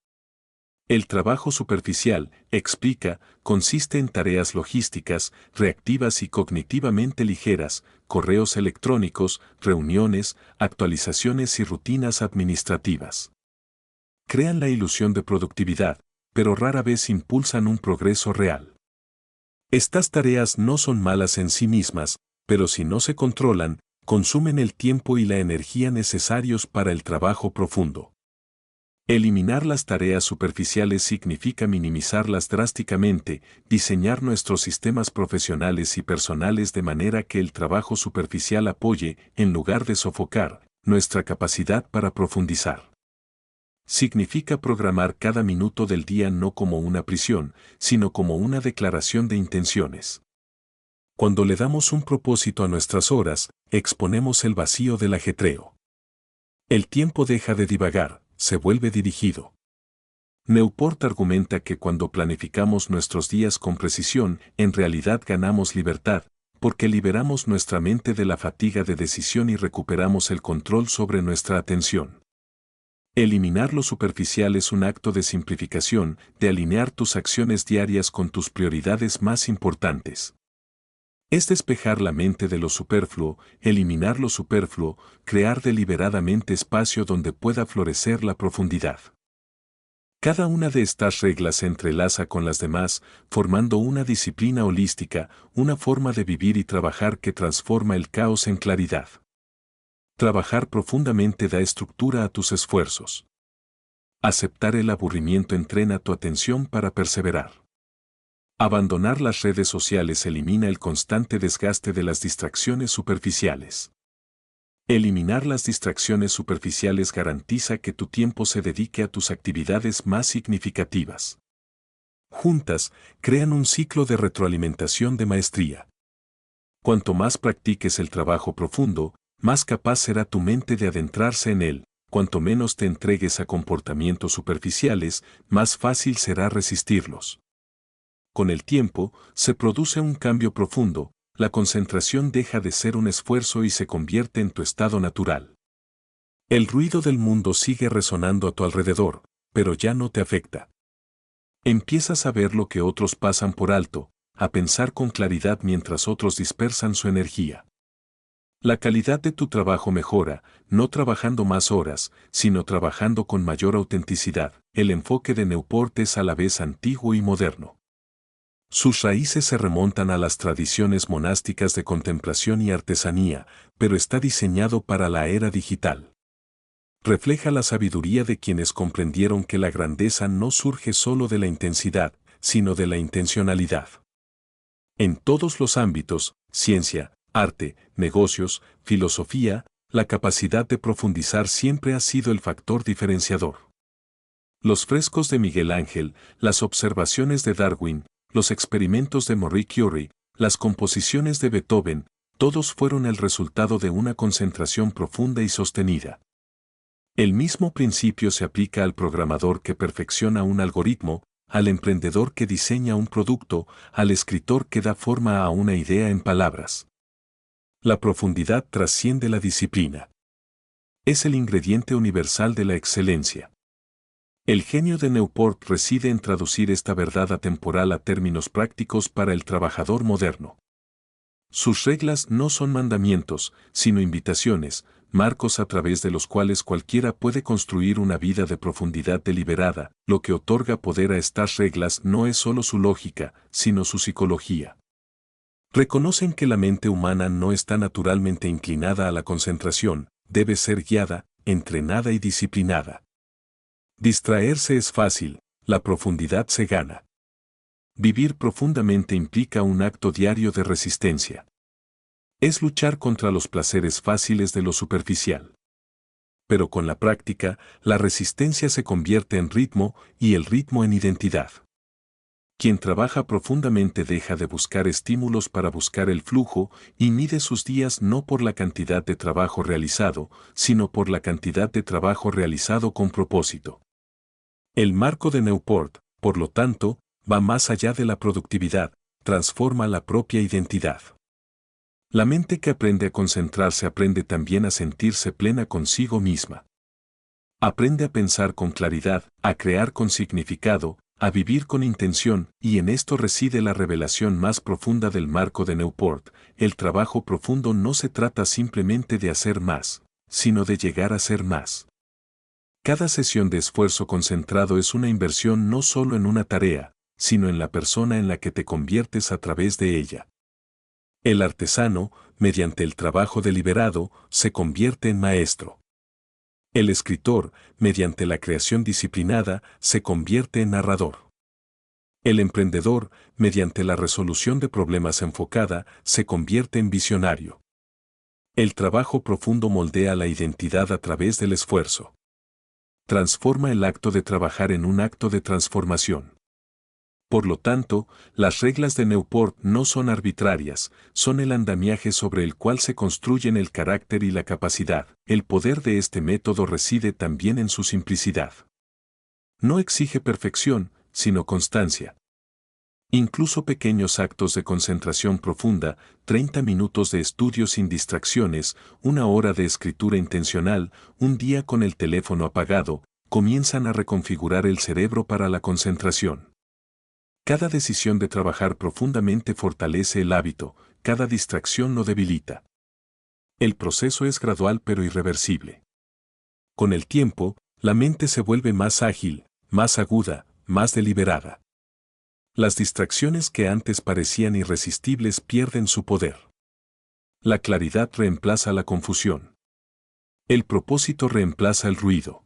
Speaker 1: El trabajo superficial, explica, consiste en tareas logísticas, reactivas y cognitivamente ligeras: correos electrónicos, reuniones, actualizaciones y rutinas administrativas. Crean la ilusión de productividad, pero rara vez impulsan un progreso real. Estas tareas no son malas en sí mismas, pero si no se controlan, consumen el tiempo y la energía necesarios para el trabajo profundo. Eliminar las tareas superficiales significa minimizarlas drásticamente, diseñar nuestros sistemas profesionales y personales de manera que el trabajo superficial apoye, en lugar de sofocar, nuestra capacidad para profundizar. Significa programar cada minuto del día no como una prisión, sino como una declaración de intenciones. Cuando le damos un propósito a nuestras horas, exponemos el vacío del ajetreo. El tiempo deja de divagar, se vuelve dirigido. Newport argumenta que cuando planificamos nuestros días con precisión, en realidad ganamos libertad, porque liberamos nuestra mente de la fatiga de decisión y recuperamos el control sobre nuestra atención. Eliminar lo superficial es un acto de simplificación, de alinear tus acciones diarias con tus prioridades más importantes. Es despejar la mente de lo superfluo, eliminar lo superfluo, crear deliberadamente espacio donde pueda florecer la profundidad. Cada una de estas reglas se entrelaza con las demás, formando una disciplina holística, una forma de vivir y trabajar que transforma el caos en claridad. Trabajar profundamente da estructura a tus esfuerzos. Aceptar el aburrimiento entrena tu atención para perseverar. Abandonar las redes sociales elimina el constante desgaste de las distracciones superficiales. Eliminar las distracciones superficiales garantiza que tu tiempo se dedique a tus actividades más significativas. Juntas, crean un ciclo de retroalimentación de maestría. Cuanto más practiques el trabajo profundo, más capaz será tu mente de adentrarse en él. Cuanto menos te entregues a comportamientos superficiales, más fácil será resistirlos. Con el tiempo, se produce un cambio profundo. La concentración deja de ser un esfuerzo y se convierte en tu estado natural. El ruido del mundo sigue resonando a tu alrededor, pero ya no te afecta. Empiezas a ver lo que otros pasan por alto, a pensar con claridad mientras otros dispersan su energía. La calidad de tu trabajo mejora, no trabajando más horas, sino trabajando con mayor autenticidad. El enfoque de Newport es a la vez antiguo y moderno. Sus raíces se remontan a las tradiciones monásticas de contemplación y artesanía, pero está diseñado para la era digital. Refleja la sabiduría de quienes comprendieron que la grandeza no surge solo de la intensidad, sino de la intencionalidad. En todos los ámbitos, ciencia, arte, negocios, filosofía, la capacidad de profundizar siempre ha sido el factor diferenciador. Los frescos de Miguel Ángel, las observaciones de Darwin, los experimentos de Marie Curie, las composiciones de Beethoven, todos fueron el resultado de una concentración profunda y sostenida. El mismo principio se aplica al programador que perfecciona un algoritmo, al emprendedor que diseña un producto, al escritor que da forma a una idea en palabras. La profundidad trasciende la disciplina. Es el ingrediente universal de la excelencia. El genio de Newport reside en traducir esta verdad atemporal a términos prácticos para el trabajador moderno. Sus reglas no son mandamientos, sino invitaciones, marcos a través de los cuales cualquiera puede construir una vida de profundidad deliberada. Lo que otorga poder a estas reglas no es solo su lógica, sino su psicología. Reconocen que la mente humana no está naturalmente inclinada a la concentración, debe ser guiada, entrenada y disciplinada. Distraerse es fácil, la profundidad se gana. Vivir profundamente implica un acto diario de resistencia. Es luchar contra los placeres fáciles de lo superficial. Pero con la práctica, la resistencia se convierte en ritmo y el ritmo en identidad. Quien trabaja profundamente deja de buscar estímulos para buscar el flujo y mide sus días no por la cantidad de trabajo realizado, sino por la cantidad de trabajo realizado con propósito. El marco de Newport, por lo tanto, va más allá de la productividad, transforma la propia identidad. La mente que aprende a concentrarse aprende también a sentirse plena consigo misma. Aprende a pensar con claridad, a crear con significado, a vivir con intención, y en esto reside la revelación más profunda del marco de Newport. El trabajo profundo no se trata simplemente de hacer más, sino de llegar a ser más. Cada sesión de esfuerzo concentrado es una inversión no solo en una tarea, sino en la persona en la que te conviertes a través de ella. El artesano, mediante el trabajo deliberado, se convierte en maestro. El escritor, mediante la creación disciplinada, se convierte en narrador. El emprendedor, mediante la resolución de problemas enfocada, se convierte en visionario. El trabajo profundo moldea la identidad a través del esfuerzo. Transforma el acto de trabajar en un acto de transformación. Por lo tanto, las reglas de Newport no son arbitrarias, son el andamiaje sobre el cual se construyen el carácter y la capacidad. El poder de este método reside también en su simplicidad. No exige perfección, sino constancia. Incluso pequeños actos de concentración profunda, 30 minutos de estudio sin distracciones, 1 hora de escritura intencional, un día con el teléfono apagado, comienzan a reconfigurar el cerebro para la concentración. Cada decisión de trabajar profundamente fortalece el hábito, cada distracción lo debilita. El proceso es gradual pero irreversible. Con el tiempo, la mente se vuelve más ágil, más aguda, más deliberada. Las distracciones que antes parecían irresistibles pierden su poder. La claridad reemplaza la confusión. El propósito reemplaza el ruido.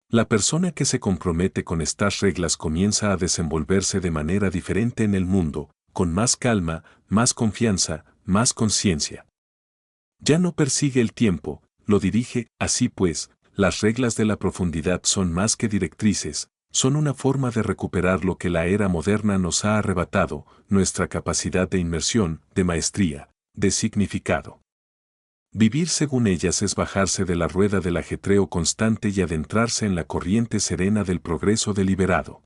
Speaker 1: La persona que se compromete con estas reglas comienza a desenvolverse de manera diferente en el mundo, con más calma, más confianza, más conciencia. Ya no persigue el tiempo, lo dirige. Así pues, las reglas de la profundidad son más que directrices, son una forma de recuperar lo que la era moderna nos ha arrebatado, nuestra capacidad de inmersión, de maestría, de significado. Vivir según ellas es bajarse de la rueda del ajetreo constante y adentrarse en la corriente serena del progreso deliberado.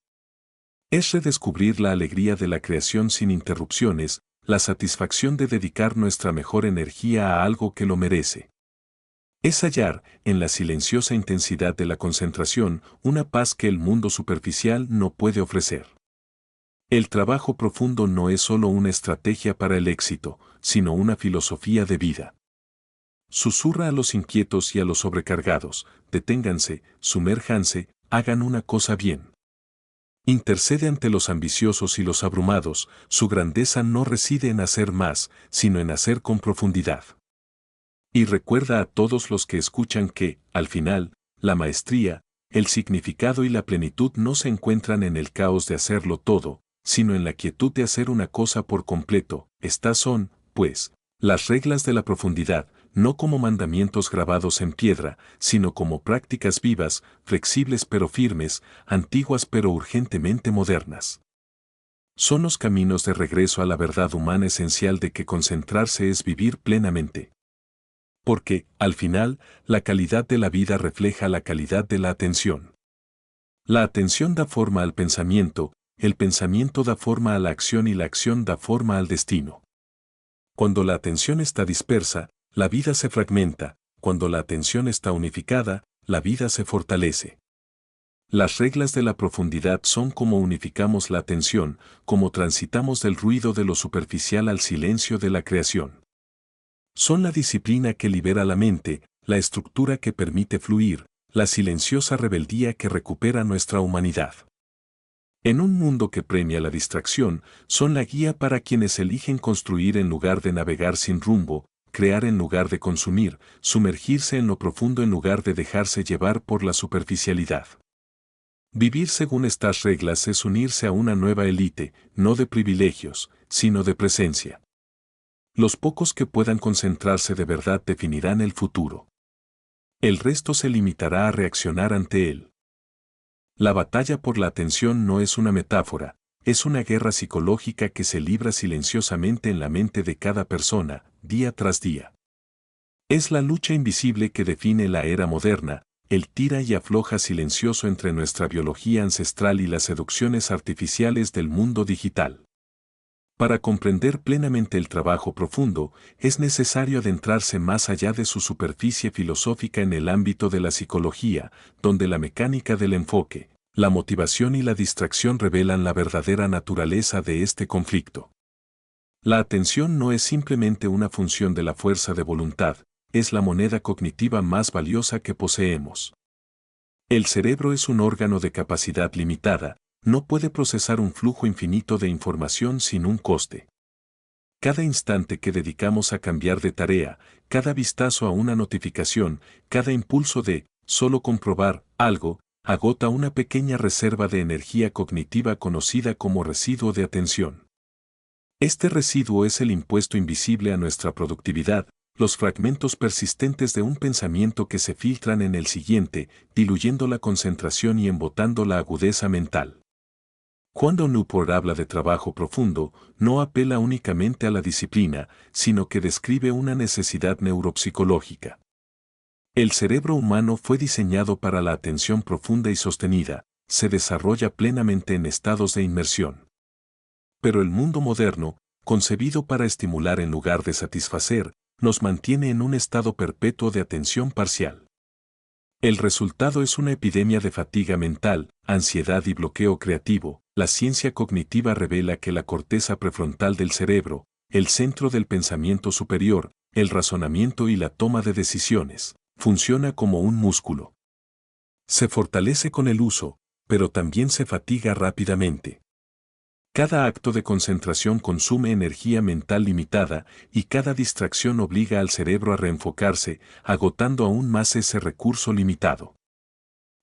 Speaker 1: Es redescubrir la alegría de la creación sin interrupciones, la satisfacción de dedicar nuestra mejor energía a algo que lo merece. Es hallar, en la silenciosa intensidad de la concentración, una paz que el mundo superficial no puede ofrecer. El trabajo profundo no es solo una estrategia para el éxito, sino una filosofía de vida. Susurra a los inquietos y a los sobrecargados, deténganse, sumérjanse, hagan una cosa bien. Intercede ante los ambiciosos y los abrumados, su grandeza no reside en hacer más, sino en hacer con profundidad. Y recuerda a todos los que escuchan que, al final, la maestría, el significado y la plenitud no se encuentran en el caos de hacerlo todo, sino en la quietud de hacer una cosa por completo. Estas son, pues, las reglas de la profundidad, no como mandamientos grabados en piedra, sino como prácticas vivas, flexibles pero firmes, antiguas pero urgentemente modernas. Son los caminos de regreso a la verdad humana esencial de que concentrarse es vivir plenamente. Porque, al final, la calidad de la vida refleja la calidad de la atención. La atención da forma al pensamiento, el pensamiento da forma a la acción y la acción da forma al destino. Cuando la atención está dispersa, la vida se fragmenta, cuando la atención está unificada, la vida se fortalece. Las reglas de la profundidad son cómo unificamos la atención, cómo transitamos del ruido de lo superficial al silencio de la creación. Son la disciplina que libera la mente, la estructura que permite fluir, la silenciosa rebeldía que recupera nuestra humanidad. En un mundo que premia la distracción, son la guía para quienes eligen construir en lugar de navegar sin rumbo, crear en lugar de consumir, sumergirse en lo profundo en lugar de dejarse llevar por la superficialidad. Vivir según estas reglas es unirse a una nueva élite, no de privilegios, sino de presencia. Los pocos que puedan concentrarse de verdad definirán el futuro. El resto se limitará a reaccionar ante él. La batalla por la atención no es una metáfora, es una guerra psicológica que se libra silenciosamente en la mente de cada persona, día tras día. Es la lucha invisible que define la era moderna, el tira y afloja silencioso entre nuestra biología ancestral y las seducciones artificiales del mundo digital. Para comprender plenamente el trabajo profundo, es necesario adentrarse más allá de su superficie filosófica en el ámbito de la psicología, donde la mecánica del enfoque, la motivación y la distracción revelan la verdadera naturaleza de este conflicto. La atención no es simplemente una función de la fuerza de voluntad, es la moneda cognitiva más valiosa que poseemos. El cerebro es un órgano de capacidad limitada, no puede procesar un flujo infinito de información sin un coste. Cada instante que dedicamos a cambiar de tarea, cada vistazo a una notificación, cada impulso de solo comprobar algo, agota una pequeña reserva de energía cognitiva conocida como residuo de atención. Este residuo es el impuesto invisible a nuestra productividad, los fragmentos persistentes de un pensamiento que se filtran en el siguiente, diluyendo la concentración y embotando la agudeza mental. Cuando Newport habla de trabajo profundo, no apela únicamente a la disciplina, sino que describe una necesidad neuropsicológica. El cerebro humano fue diseñado para la atención profunda y sostenida, se desarrolla plenamente en estados de inmersión. Pero el mundo moderno, concebido para estimular en lugar de satisfacer, nos mantiene en un estado perpetuo de atención parcial. El resultado es una epidemia de fatiga mental, ansiedad y bloqueo creativo. La ciencia cognitiva revela que la corteza prefrontal del cerebro, el centro del pensamiento superior, el razonamiento y la toma de decisiones, funciona como un músculo. Se fortalece con el uso, pero también se fatiga rápidamente. Cada acto de concentración consume energía mental limitada y cada distracción obliga al cerebro a reenfocarse, agotando aún más ese recurso limitado.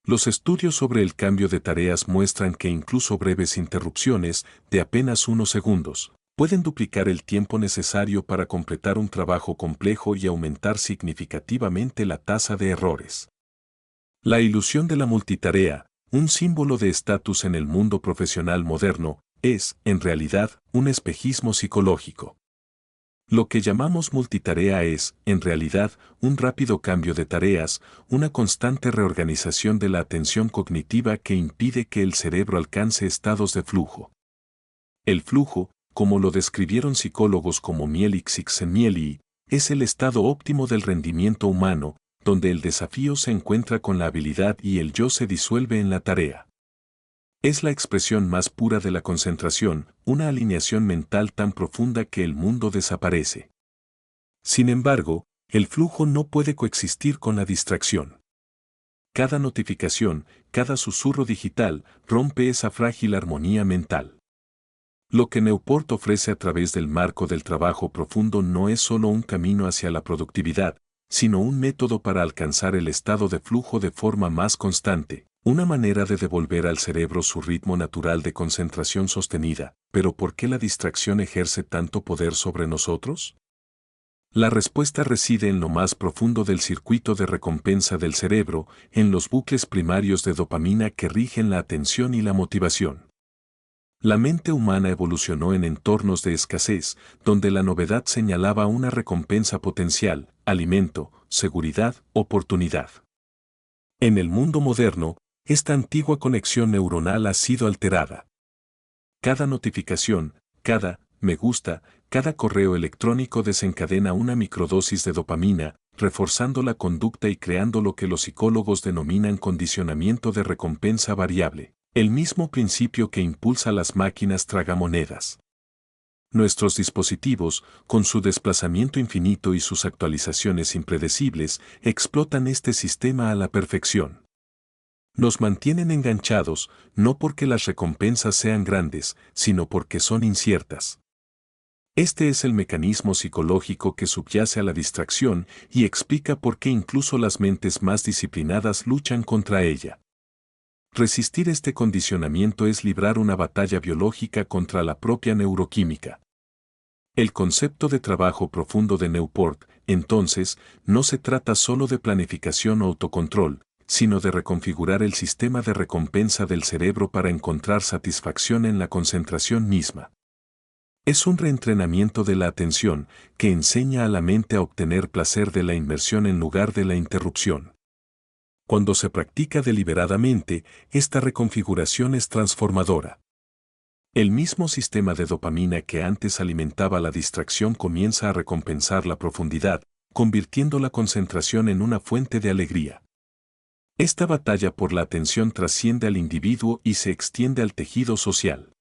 Speaker 1: Los estudios sobre el cambio de tareas muestran que incluso breves interrupciones, de apenas unos segundos, pueden duplicar el tiempo necesario para completar un trabajo complejo y aumentar significativamente la tasa de errores. La ilusión de la multitarea, un símbolo de estatus en el mundo profesional moderno, es, en realidad, un espejismo psicológico. Lo que llamamos multitarea es, en realidad, un rápido cambio de tareas, una constante reorganización de la atención cognitiva que impide que el cerebro alcance estados de flujo. El flujo, como lo describieron psicólogos como Mieli Csikszentmihalyi, es el estado óptimo del rendimiento humano, donde el desafío se encuentra con la habilidad y el yo se disuelve en la tarea. Es la expresión más pura de la concentración, una alineación mental tan profunda que el mundo desaparece. Sin embargo, el flujo no puede coexistir con la distracción. Cada notificación, cada susurro digital, rompe esa frágil armonía mental. Lo que Newport ofrece a través del marco del trabajo profundo no es solo un camino hacia la productividad, sino un método para alcanzar el estado de flujo de forma más constante, una manera de devolver al cerebro su ritmo natural de concentración sostenida. ¿Pero por qué la distracción ejerce tanto poder sobre nosotros? La respuesta reside en lo más profundo del circuito de recompensa del cerebro, en los bucles primarios de dopamina que rigen la atención y la motivación. La mente humana evolucionó en entornos de escasez, donde la novedad señalaba una recompensa potencial, alimento, seguridad, oportunidad. En el mundo moderno, esta antigua conexión neuronal ha sido alterada. Cada notificación, cada me gusta, cada correo electrónico desencadena una microdosis de dopamina, reforzando la conducta y creando lo que los psicólogos denominan condicionamiento de recompensa variable, el mismo principio que impulsa las máquinas tragamonedas. Nuestros dispositivos, con su desplazamiento infinito y sus actualizaciones impredecibles, explotan este sistema a la perfección. Nos mantienen enganchados, no porque las recompensas sean grandes, sino porque son inciertas. Este es el mecanismo psicológico que subyace a la distracción y explica por qué incluso las mentes más disciplinadas luchan contra ella. Resistir este condicionamiento es librar una batalla biológica contra la propia neuroquímica. El concepto de trabajo profundo de Newport, entonces, no se trata solo de planificación o autocontrol, sino de reconfigurar el sistema de recompensa del cerebro para encontrar satisfacción en la concentración misma. Es un reentrenamiento de la atención que enseña a la mente a obtener placer de la inmersión en lugar de la interrupción. Cuando se practica deliberadamente, esta reconfiguración es transformadora. El mismo sistema de dopamina que antes alimentaba la distracción comienza a recompensar la profundidad, convirtiendo la concentración en una fuente de alegría. Esta batalla por la atención trasciende al individuo y se extiende al tejido social.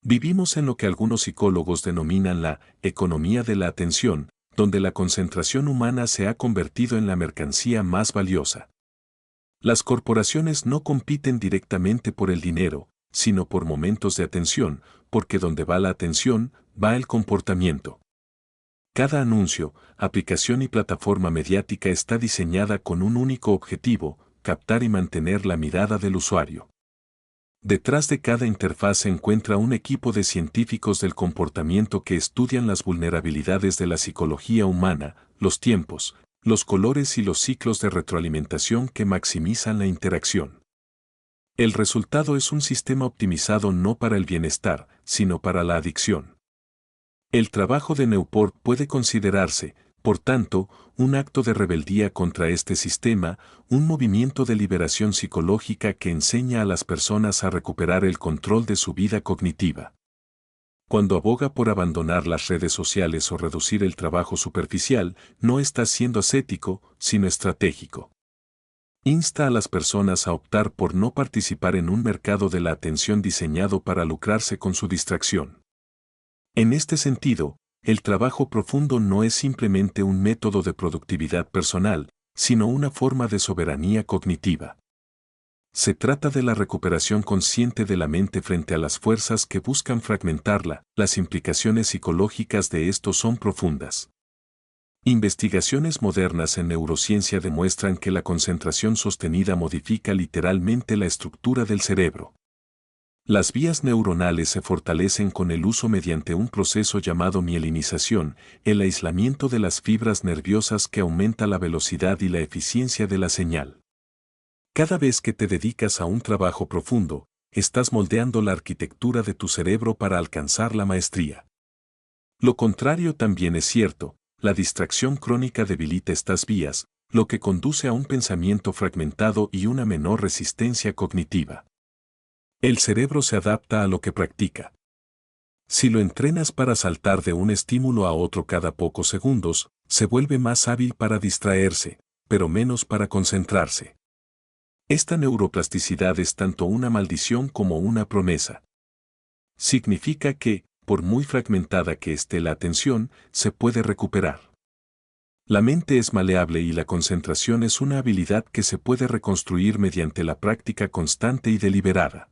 Speaker 1: Vivimos en lo que algunos psicólogos denominan la economía de la atención, donde la concentración humana se ha convertido en la mercancía más valiosa. Las corporaciones no compiten directamente por el dinero, sino por momentos de atención, porque donde va la atención, va el comportamiento. Cada anuncio, aplicación y plataforma mediática está diseñada con un único objetivo: captar y mantener la mirada del usuario. Detrás de cada interfaz se encuentra un equipo de científicos del comportamiento que estudian las vulnerabilidades de la psicología humana, los tiempos, los colores y los ciclos de retroalimentación que maximizan la interacción. El resultado es un sistema optimizado no para el bienestar, sino para la adicción. El trabajo de Newport puede considerarse, Por tanto, un acto de rebeldía contra este sistema, un movimiento de liberación psicológica que enseña a las personas a recuperar el control de su vida cognitiva. Cuando aboga por abandonar las redes sociales o reducir el trabajo superficial, no está siendo ascético, sino estratégico. Insta a las personas a optar por no participar en un mercado de la atención diseñado para lucrarse con su distracción. En este sentido, el trabajo profundo no es simplemente un método de productividad personal, sino una forma de soberanía cognitiva. Se trata de la recuperación consciente de la mente frente a las fuerzas que buscan fragmentarla. Las implicaciones psicológicas de esto son profundas. Investigaciones modernas en neurociencia demuestran que la concentración sostenida modifica literalmente la estructura del cerebro. Las vías neuronales se fortalecen con el uso mediante un proceso llamado mielinización, el aislamiento de las fibras nerviosas que aumenta la velocidad y la eficiencia de la señal. Cada vez que te dedicas a un trabajo profundo, estás moldeando la arquitectura de tu cerebro para alcanzar la maestría. Lo contrario también es cierto, la distracción crónica debilita estas vías, lo que conduce a un pensamiento fragmentado y una menor resistencia cognitiva. El cerebro se adapta a lo que practica. Si lo entrenas para saltar de un estímulo a otro cada pocos segundos, se vuelve más hábil para distraerse, pero menos para concentrarse. Esta neuroplasticidad es tanto una maldición como una promesa. Significa que, por muy fragmentada que esté la atención, se puede recuperar. La mente es maleable y la concentración es una habilidad que se puede reconstruir mediante la práctica constante y deliberada.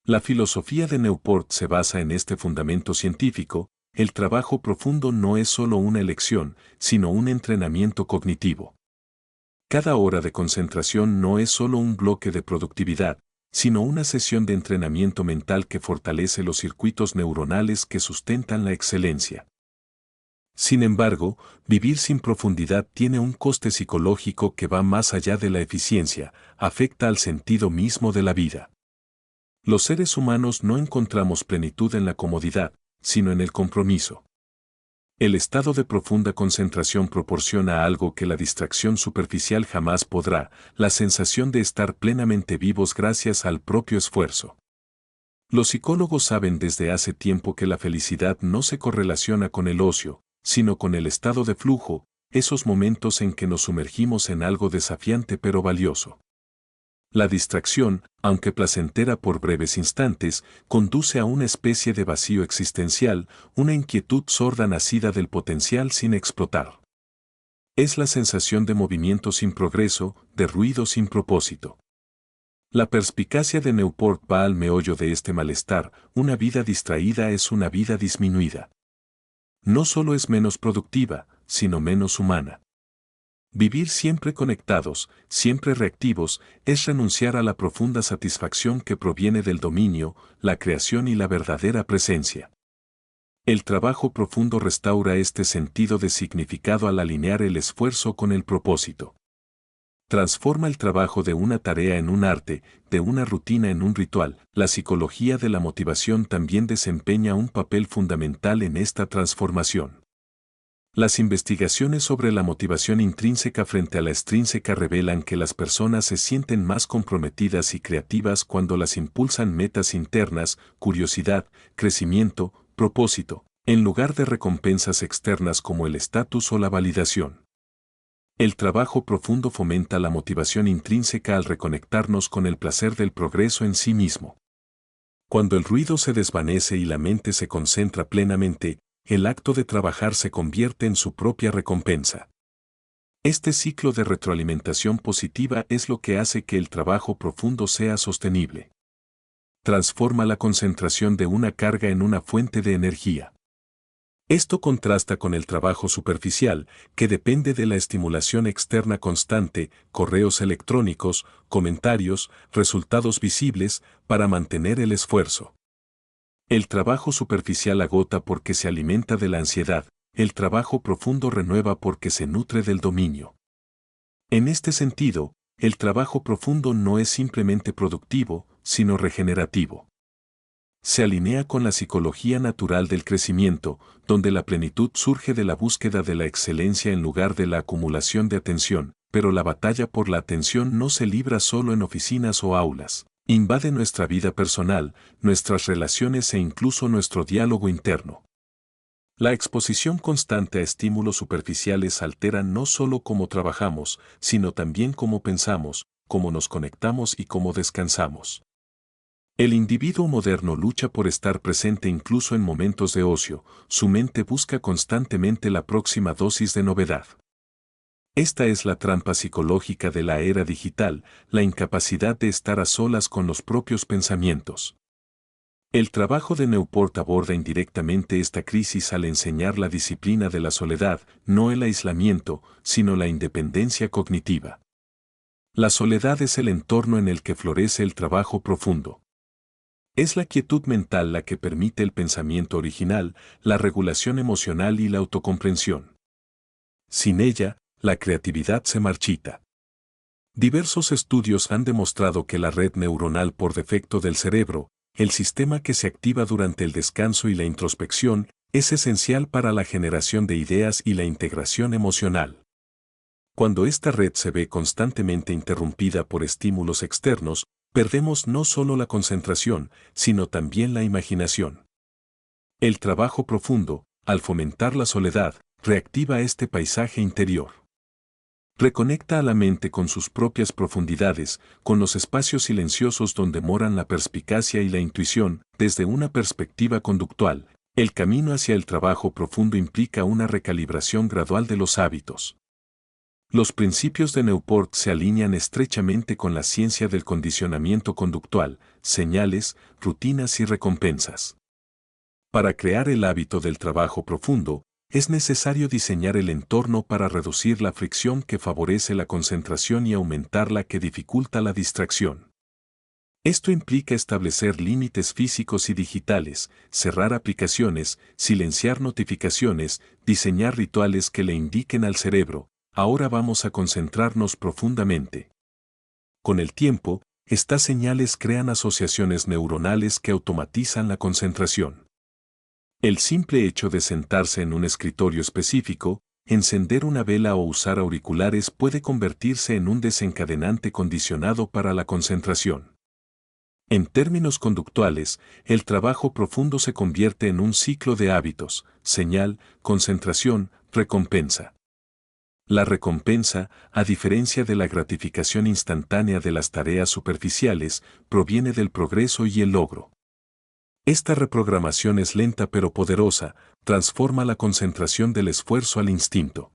Speaker 1: La filosofía de Newport se basa en este fundamento científico: el trabajo profundo no es solo una elección, sino un entrenamiento cognitivo. Cada hora de concentración no es solo un bloque de productividad, sino una sesión de entrenamiento mental que fortalece los circuitos neuronales que sustentan la excelencia. Sin embargo, vivir sin profundidad tiene un coste psicológico que va más allá de la eficiencia, afecta al sentido mismo de la vida. Los seres humanos no encontramos plenitud en la comodidad, sino en el compromiso. El estado de profunda concentración proporciona algo que la distracción superficial jamás podrá: la sensación de estar plenamente vivos gracias al propio esfuerzo. Los psicólogos saben desde hace tiempo que la felicidad no se correlaciona con el ocio, sino con el estado de flujo, esos momentos en que nos sumergimos en algo desafiante pero valioso. La distracción, aunque placentera por breves instantes, conduce a una especie de vacío existencial, una inquietud sorda nacida del potencial sin explotar. Es la sensación de movimiento sin progreso, de ruido sin propósito. La perspicacia de Newport va al meollo de este malestar: una vida distraída es una vida disminuida. No solo es menos productiva, sino menos humana. Vivir siempre conectados, siempre reactivos, es renunciar a la profunda satisfacción que proviene del dominio, la creación y la verdadera presencia. El trabajo profundo restaura este sentido de significado al alinear el esfuerzo con el propósito. Transforma el trabajo de una tarea en un arte, de una rutina en un ritual. La psicología de la motivación también desempeña un papel fundamental en esta transformación. Las investigaciones sobre la motivación intrínseca frente a la extrínseca revelan que las personas se sienten más comprometidas y creativas cuando las impulsan metas internas: curiosidad, crecimiento, propósito, en lugar de recompensas externas como el estatus o la validación. El trabajo profundo fomenta la motivación intrínseca al reconectarnos con el placer del progreso en sí mismo. Cuando el ruido se desvanece y la mente se concentra plenamente, el acto de trabajar se convierte en su propia recompensa. Este ciclo de retroalimentación positiva es lo que hace que el trabajo profundo sea sostenible. Transforma la concentración de una carga en una fuente de energía. Esto contrasta con el trabajo superficial, que depende de la estimulación externa constante: correos electrónicos, comentarios, resultados visibles, para mantener el esfuerzo. El trabajo superficial agota porque se alimenta de la ansiedad, el trabajo profundo renueva porque se nutre del dominio. En este sentido, el trabajo profundo no es simplemente productivo, sino regenerativo. Se alinea con la psicología natural del crecimiento, donde la plenitud surge de la búsqueda de la excelencia en lugar de la acumulación de atención, pero la batalla por la atención no se libra solo en oficinas o aulas. Invade nuestra vida personal, nuestras relaciones e incluso nuestro diálogo interno. La exposición constante a estímulos superficiales altera no solo cómo trabajamos, sino también cómo pensamos, cómo nos conectamos y cómo descansamos. El individuo moderno lucha por estar presente incluso en momentos de ocio, su mente busca constantemente la próxima dosis de novedad. Esta es la trampa psicológica de la era digital, la incapacidad de estar a solas con los propios pensamientos. El trabajo de Newport aborda indirectamente esta crisis al enseñar la disciplina de la soledad, no el aislamiento, sino la independencia cognitiva. La soledad es el entorno en el que florece el trabajo profundo. Es la quietud mental la que permite el pensamiento original, la regulación emocional y la autocomprensión. Sin ella, la creatividad se marchita. Diversos estudios han demostrado que la red neuronal por defecto del cerebro, el sistema que se activa durante el descanso y la introspección, es esencial para la generación de ideas y la integración emocional. Cuando esta red se ve constantemente interrumpida por estímulos externos, perdemos no solo la concentración, sino también la imaginación. El trabajo profundo, al fomentar la soledad, reactiva este paisaje interior. Reconecta a la mente con sus propias profundidades, con los espacios silenciosos donde moran la perspicacia y la intuición. Desde una perspectiva conductual, el camino hacia el trabajo profundo implica una recalibración gradual de los hábitos. Los principios de Newport se alinean estrechamente con la ciencia del condicionamiento conductual, señales, rutinas y recompensas. Para crear el hábito del trabajo profundo, es necesario diseñar el entorno para reducir la fricción que favorece la concentración y aumentar la que dificulta la distracción. Esto implica establecer límites físicos y digitales, cerrar aplicaciones, silenciar notificaciones, diseñar rituales que le indiquen al cerebro: ahora vamos a concentrarnos profundamente. Con el tiempo, estas señales crean asociaciones neuronales que automatizan la concentración. El simple hecho de sentarse en un escritorio específico, encender una vela o usar auriculares puede convertirse en un desencadenante condicionado para la concentración. En términos conductuales, el trabajo profundo se convierte en un ciclo de hábitos: señal, concentración, recompensa. La recompensa, a diferencia de la gratificación instantánea de las tareas superficiales, proviene del progreso y el logro. Esta reprogramación es lenta pero poderosa, transforma la concentración del esfuerzo al instinto.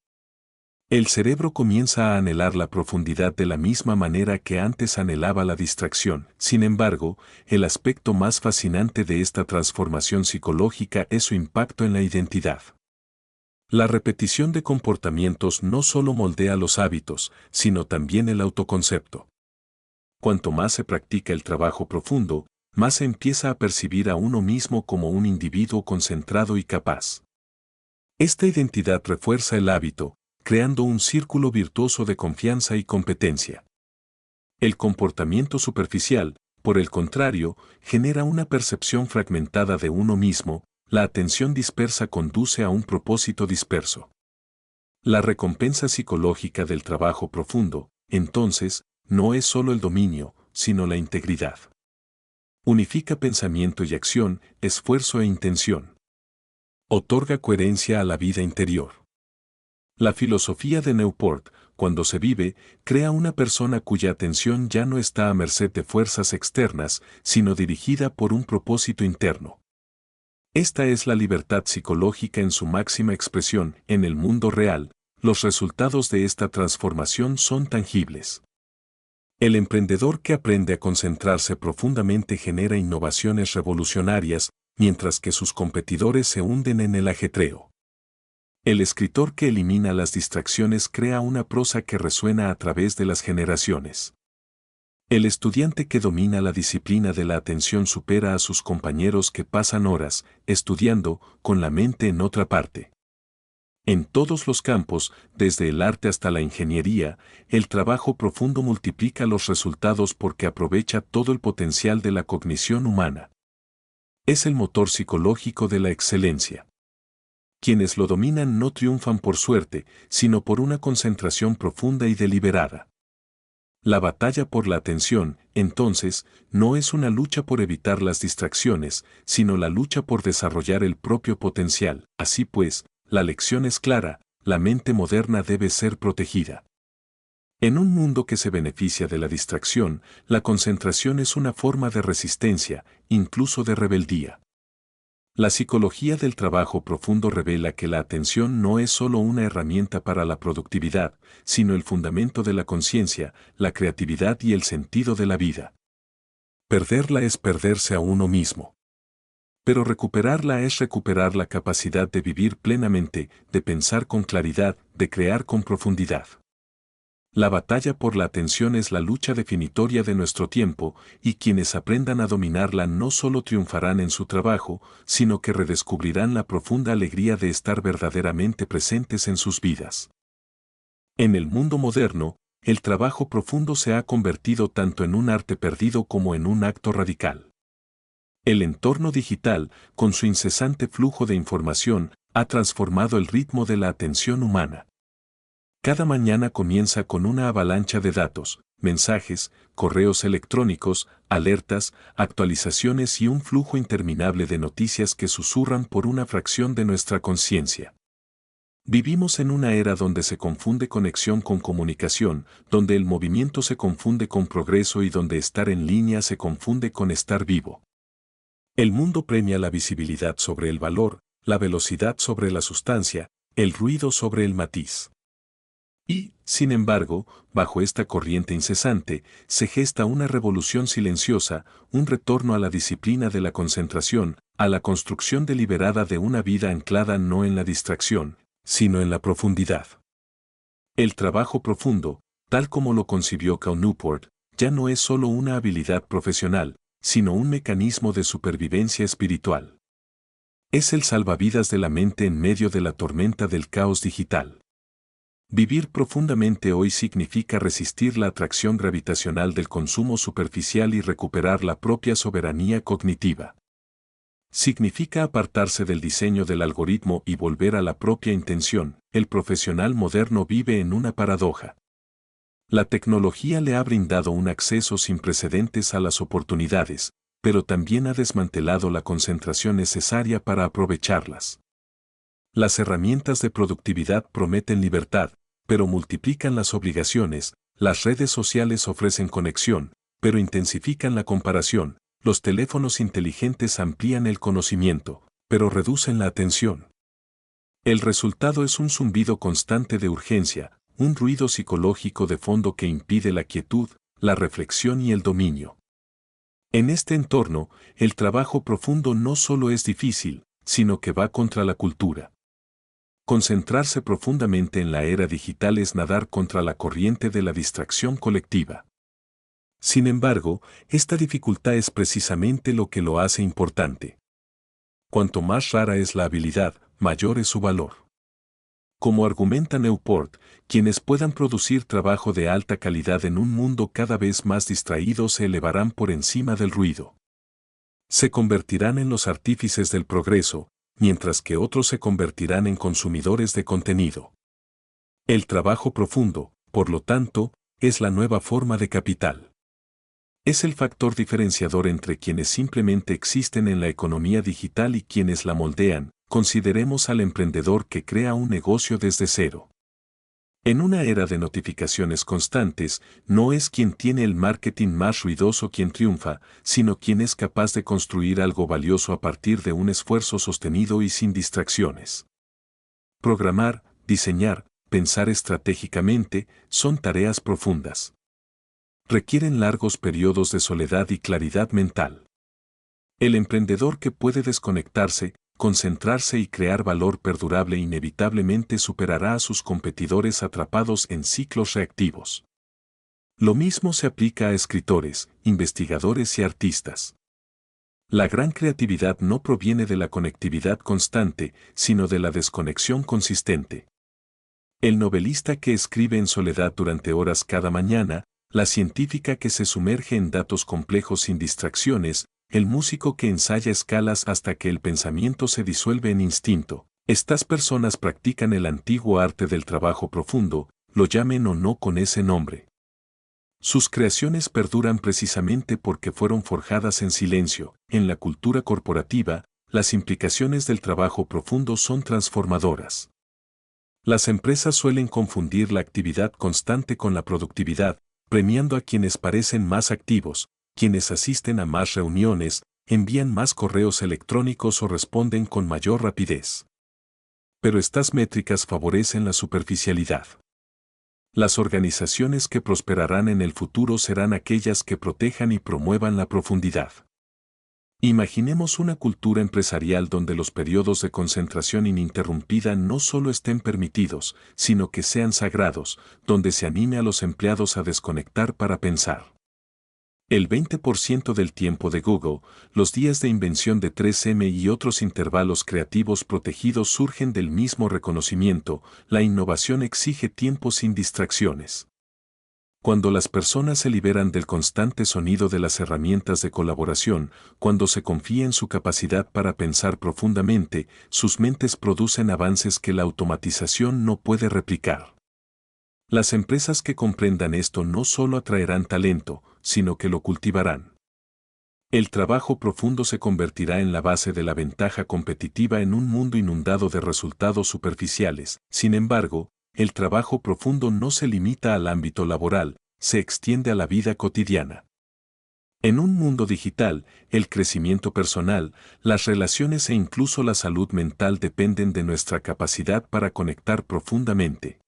Speaker 1: El cerebro comienza a anhelar la profundidad de la misma manera que antes anhelaba la distracción. Sin embargo, el aspecto más fascinante de esta transformación psicológica es su impacto en la identidad. La repetición de comportamientos no solo moldea los hábitos, sino también el autoconcepto. Cuanto más se practica el trabajo profundo, más se empieza a percibir a uno mismo como un individuo concentrado y capaz. Esta identidad refuerza el hábito, creando un círculo virtuoso de confianza y competencia. El comportamiento superficial, por el contrario, genera una percepción fragmentada de uno mismo. La atención dispersa conduce a un propósito disperso. La recompensa psicológica del trabajo profundo, entonces, no es solo el dominio, sino la integridad. Unifica pensamiento y acción, esfuerzo e intención. Otorga coherencia a la vida interior. La filosofía de Newport, cuando se vive, crea una persona cuya atención ya no está a merced de fuerzas externas, sino dirigida por un propósito interno. Esta es la libertad psicológica en su máxima expresión. En el mundo real, los resultados de esta transformación son tangibles. El emprendedor que aprende a concentrarse profundamente genera innovaciones revolucionarias, mientras que sus competidores se hunden en el ajetreo. El escritor que elimina las distracciones crea una prosa que resuena a través de las generaciones. El estudiante que domina la disciplina de la atención supera a sus compañeros que pasan horas estudiando con la mente en otra parte. En todos los campos, desde el arte hasta la ingeniería, el trabajo profundo multiplica los resultados porque aprovecha todo el potencial de la cognición humana. Es el motor psicológico de la excelencia. Quienes lo dominan no triunfan por suerte, sino por una concentración profunda y deliberada. La batalla por la atención, entonces, no es una lucha por evitar las distracciones, sino la lucha por desarrollar el propio potencial. Así pues, la lección es clara, la mente moderna debe ser protegida. En un mundo que se beneficia de la distracción, la concentración es una forma de resistencia, incluso de rebeldía. La psicología del trabajo profundo revela que la atención no es solo una herramienta para la productividad, sino el fundamento de la conciencia, la creatividad y el sentido de la vida. Perderla es perderse a uno mismo. Pero recuperarla es recuperar la capacidad de vivir plenamente, de pensar con claridad, de crear con profundidad. La batalla por la atención es la lucha definitoria de nuestro tiempo, y quienes aprendan a dominarla no solo triunfarán en su trabajo, sino que redescubrirán la profunda alegría de estar verdaderamente presentes en sus vidas. En el mundo moderno, el trabajo profundo se ha convertido tanto en un arte perdido como en un acto radical. El entorno digital, con su incesante flujo de información, ha transformado el ritmo de la atención humana. Cada mañana comienza con una avalancha de datos, mensajes, correos electrónicos, alertas, actualizaciones y un flujo interminable de noticias que susurran por una fracción de nuestra conciencia. Vivimos en una era donde se confunde conexión con comunicación, donde el movimiento se confunde con progreso y donde estar en línea se confunde con estar vivo. El mundo premia la visibilidad sobre el valor, la velocidad sobre la sustancia, el ruido sobre el matiz. Y, sin embargo, bajo esta corriente incesante, se gesta una revolución silenciosa, un retorno a la disciplina de la concentración, a la construcción deliberada de una vida anclada no en la distracción, sino en la profundidad. El trabajo profundo, tal como lo concibió Cal Newport, ya no es solo una habilidad profesional, sino un mecanismo de supervivencia espiritual. Es el salvavidas de la mente en medio de la tormenta del caos digital. Vivir profundamente hoy significa resistir la atracción gravitacional del consumo superficial y recuperar la propia soberanía cognitiva. Significa apartarse del diseño del algoritmo y volver a la propia intención. El profesional moderno vive en una paradoja. La tecnología le ha brindado un acceso sin precedentes a las oportunidades, pero también ha desmantelado la concentración necesaria para aprovecharlas. Las herramientas de productividad prometen libertad, pero multiplican las obligaciones, las redes sociales ofrecen conexión, pero intensifican la comparación, los teléfonos inteligentes amplían el conocimiento, pero reducen la atención. El resultado es un zumbido constante de urgencia, un ruido psicológico de fondo que impide la quietud, la reflexión y el dominio. En este entorno, el trabajo profundo no solo es difícil, sino que va contra la cultura. Concentrarse profundamente en la era digital es nadar contra la corriente de la distracción colectiva. Sin embargo, esta dificultad es precisamente lo que lo hace importante. Cuanto más rara es la habilidad, mayor es su valor. Como argumenta Newport, quienes puedan producir trabajo de alta calidad en un mundo cada vez más distraído se elevarán por encima del ruido. Se convertirán en los artífices del progreso, mientras que otros se convertirán en consumidores de contenido. El trabajo profundo, por lo tanto, es la nueva forma de capital. Es el factor diferenciador entre quienes simplemente existen en la economía digital y quienes la moldean. Consideremos al emprendedor que crea un negocio desde cero. En una era de notificaciones constantes, no es quien tiene el marketing más ruidoso quien triunfa, sino quien es capaz de construir algo valioso a partir de un esfuerzo sostenido y sin distracciones. Programar, diseñar, pensar estratégicamente, son tareas profundas. Requieren largos periodos de soledad y claridad mental. El emprendedor que puede desconectarse, concentrarse y crear valor perdurable inevitablemente superará a sus competidores atrapados en ciclos reactivos. Lo mismo se aplica a escritores, investigadores y artistas. La gran creatividad no proviene de la conectividad constante, sino de la desconexión consistente. El novelista que escribe en soledad durante horas cada mañana, la científica que se sumerge en datos complejos sin distracciones, el músico que ensaya escalas hasta que el pensamiento se disuelve en instinto. Estas personas practican el antiguo arte del trabajo profundo, lo llamen o no con ese nombre. Sus creaciones perduran precisamente porque fueron forjadas en silencio. En la cultura corporativa, las implicaciones del trabajo profundo son transformadoras. Las empresas suelen confundir la actividad constante con la productividad, premiando a quienes parecen más activos, quienes asisten a más reuniones, envían más correos electrónicos o responden con mayor rapidez. Pero estas métricas favorecen la superficialidad. Las organizaciones que prosperarán en el futuro serán aquellas que protejan y promuevan la profundidad. Imaginemos una cultura empresarial donde los periodos de concentración ininterrumpida no solo estén permitidos, sino que sean sagrados, donde se anime a los empleados a desconectar para pensar. El 20% del tiempo de Google, los días de invención de 3M y otros intervalos creativos protegidos surgen del mismo reconocimiento. La innovación exige tiempo sin distracciones. Cuando las personas se liberan del constante sonido de las herramientas de colaboración, cuando se confía en su capacidad para pensar profundamente, sus mentes producen avances que la automatización no puede replicar. Las empresas que comprendan esto no solo atraerán talento, sino que lo cultivarán. El trabajo profundo se convertirá en la base de la ventaja competitiva en un mundo inundado de resultados superficiales. Sin embargo, el trabajo profundo no se limita al ámbito laboral, se extiende a la vida cotidiana. En un mundo digital, el crecimiento personal, las relaciones e incluso la salud mental dependen de nuestra capacidad para conectar profundamente.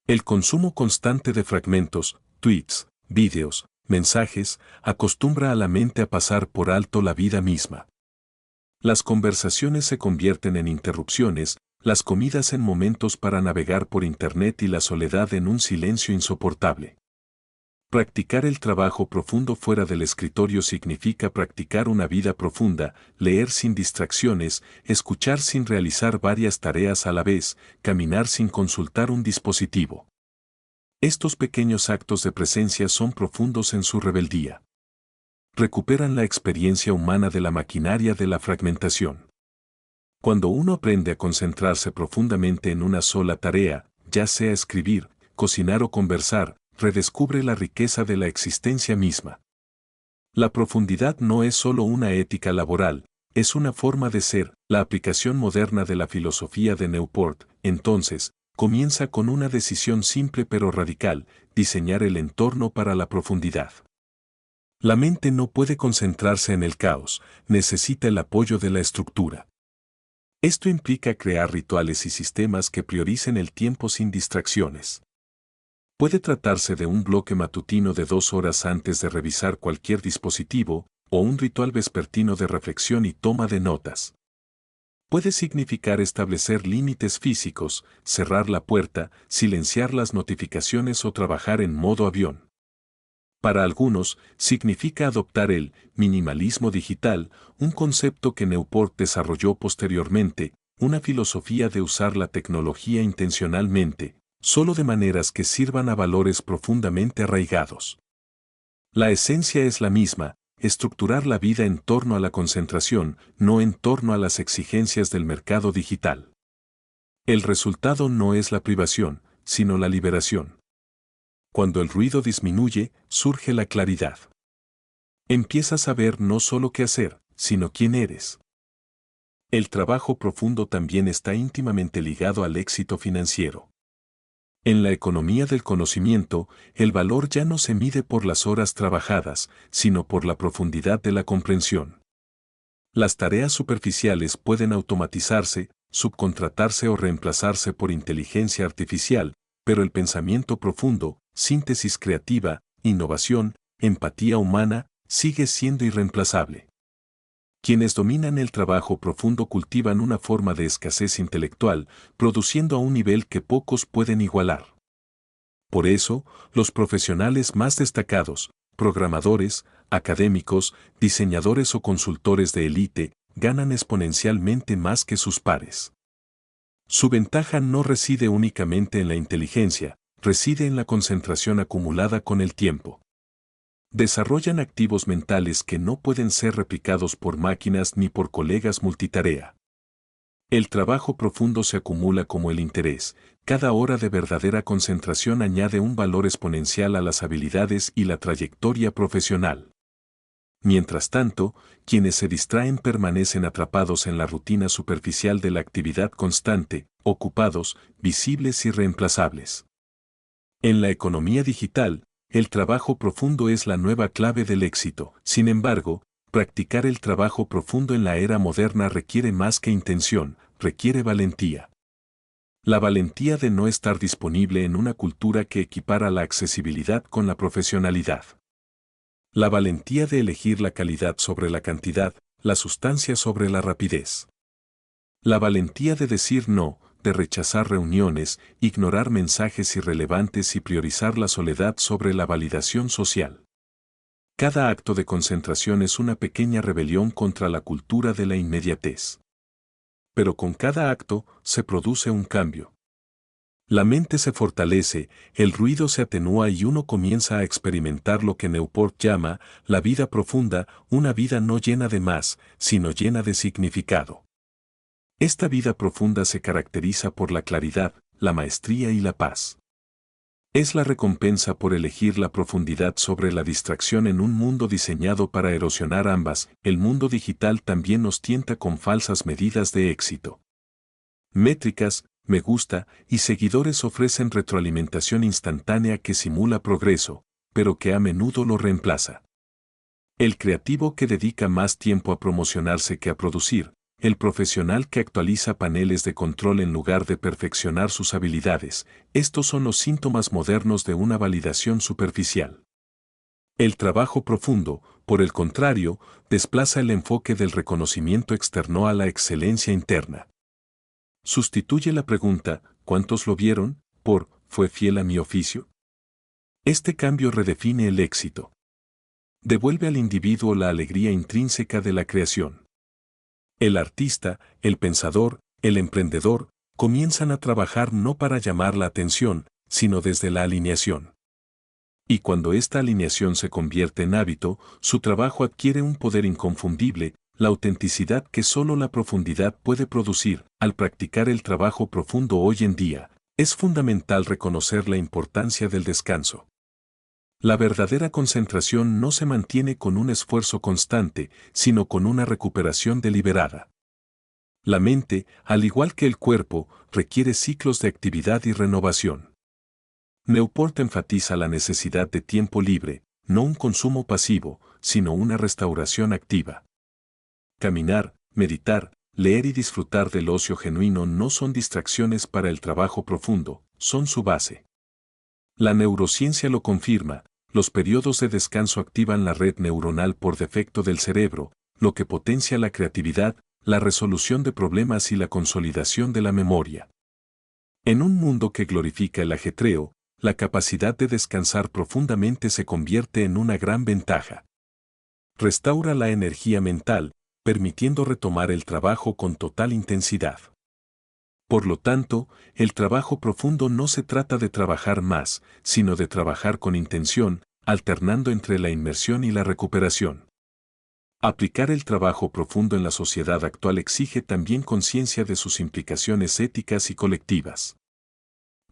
Speaker 1: El consumo constante de fragmentos, tweets, vídeos, mensajes, acostumbra a la mente a pasar por alto la vida misma. Las conversaciones se convierten en interrupciones, las comidas en momentos para navegar por Internet y la soledad en un silencio insoportable. Practicar el trabajo profundo fuera del escritorio significa practicar una vida profunda, leer sin distracciones, escuchar sin realizar varias tareas a la vez, caminar sin consultar un dispositivo. Estos pequeños actos de presencia son profundos en su rebeldía. Recuperan la experiencia humana de la maquinaria de la fragmentación. Cuando uno aprende a concentrarse profundamente en una sola tarea, ya sea escribir, cocinar o conversar, redescubre la riqueza de la existencia misma. La profundidad no es solo una ética laboral, es una forma de ser. La aplicación moderna de la filosofía de Newport, entonces, comienza con una decisión simple pero radical: diseñar el entorno para la profundidad. La mente no puede concentrarse en el caos, necesita el apoyo de la estructura. Esto implica crear rituales y sistemas que prioricen el tiempo sin distracciones. Puede tratarse de un bloque matutino de 2 horas antes de revisar cualquier dispositivo, o un ritual vespertino de reflexión y toma de notas. Puede significar establecer límites físicos, cerrar la puerta, silenciar las notificaciones o trabajar en modo avión. Para algunos, significa adoptar el minimalismo digital, un concepto que Newport desarrolló posteriormente, una filosofía de usar la tecnología intencionalmente, solo de maneras que sirvan a valores profundamente arraigados. La esencia es la misma: estructurar la vida en torno a la concentración, no en torno a las exigencias del mercado digital. El resultado no es la privación, sino la liberación. Cuando el ruido disminuye, surge la claridad. Empiezas a ver no solo qué hacer, sino quién eres. El trabajo profundo también está íntimamente ligado al éxito financiero. En la economía del conocimiento, el valor ya no se mide por las horas trabajadas, sino por la profundidad de la comprensión. Las tareas superficiales pueden automatizarse, subcontratarse o reemplazarse por inteligencia artificial, pero el pensamiento profundo, síntesis creativa, innovación, empatía humana, sigue siendo irreemplazable. Quienes dominan el trabajo profundo cultivan una forma de escasez intelectual, produciendo a un nivel que pocos pueden igualar. Por eso, los profesionales más destacados, programadores, académicos, diseñadores o consultores de élite, ganan exponencialmente más que sus pares. Su ventaja no reside únicamente en la inteligencia, reside en la concentración acumulada con el tiempo. Desarrollan activos mentales que no pueden ser replicados por máquinas ni por colegas multitarea. El trabajo profundo se acumula como el interés. Cada hora de verdadera concentración añade un valor exponencial a las habilidades y la trayectoria profesional. Mientras tanto, quienes se distraen permanecen atrapados en la rutina superficial de la actividad constante, ocupados, visibles y reemplazables. En la economía digital, el trabajo profundo es la nueva clave del éxito. Sin embargo, practicar el trabajo profundo en la era moderna requiere más que intención, requiere valentía. La valentía de no estar disponible en una cultura que equipara la accesibilidad con la profesionalidad. La valentía de elegir la calidad sobre la cantidad, la sustancia sobre la rapidez. La valentía de decir no, de rechazar reuniones, ignorar mensajes irrelevantes y priorizar la soledad sobre la validación social. Cada acto de concentración es una pequeña rebelión contra la cultura de la inmediatez. Pero con cada acto se produce un cambio. La mente se fortalece, el ruido se atenúa y uno comienza a experimentar lo que Newport llama la vida profunda, una vida no llena de más, sino llena de significado. Esta vida profunda se caracteriza por la claridad, la maestría y la paz. Es la recompensa por elegir la profundidad sobre la distracción en un mundo diseñado para erosionar ambas. El mundo digital también nos tienta con falsas medidas de éxito. Métricas, me gusta y seguidores ofrecen retroalimentación instantánea que simula progreso, pero que a menudo lo reemplaza. El creativo que dedica más tiempo a promocionarse que a producir, el profesional que actualiza paneles de control en lugar de perfeccionar sus habilidades, estos son los síntomas modernos de una validación superficial. El trabajo profundo, por el contrario, desplaza el enfoque del reconocimiento externo a la excelencia interna. Sustituye la pregunta, ¿cuántos lo vieron?, por, ¿fue fiel a mi oficio? Este cambio redefine el éxito. Devuelve al individuo la alegría intrínseca de la creación. El artista, el pensador, el emprendedor, comienzan a trabajar no para llamar la atención, sino desde la alineación. Y cuando esta alineación se convierte en hábito, su trabajo adquiere un poder inconfundible, la autenticidad que solo la profundidad puede producir. Al practicar el trabajo profundo hoy en día, es fundamental reconocer la importancia del descanso. La verdadera concentración no se mantiene con un esfuerzo constante, sino con una recuperación deliberada. La mente, al igual que el cuerpo, requiere ciclos de actividad y renovación. Newport enfatiza la necesidad de tiempo libre, no un consumo pasivo, sino una restauración activa. Caminar, meditar, leer y disfrutar del ocio genuino no son distracciones para el trabajo profundo, son su base. La neurociencia lo confirma, los periodos de descanso activan la red neuronal por defecto del cerebro, lo que potencia la creatividad, la resolución de problemas y la consolidación de la memoria. En un mundo que glorifica el ajetreo, la capacidad de descansar profundamente se convierte en una gran ventaja. Restaura la energía mental, permitiendo retomar el trabajo con total intensidad. Por lo tanto, el trabajo profundo no se trata de trabajar más, sino de trabajar con intención, alternando entre la inmersión y la recuperación. Aplicar el trabajo profundo en la sociedad actual exige también conciencia de sus implicaciones éticas y colectivas.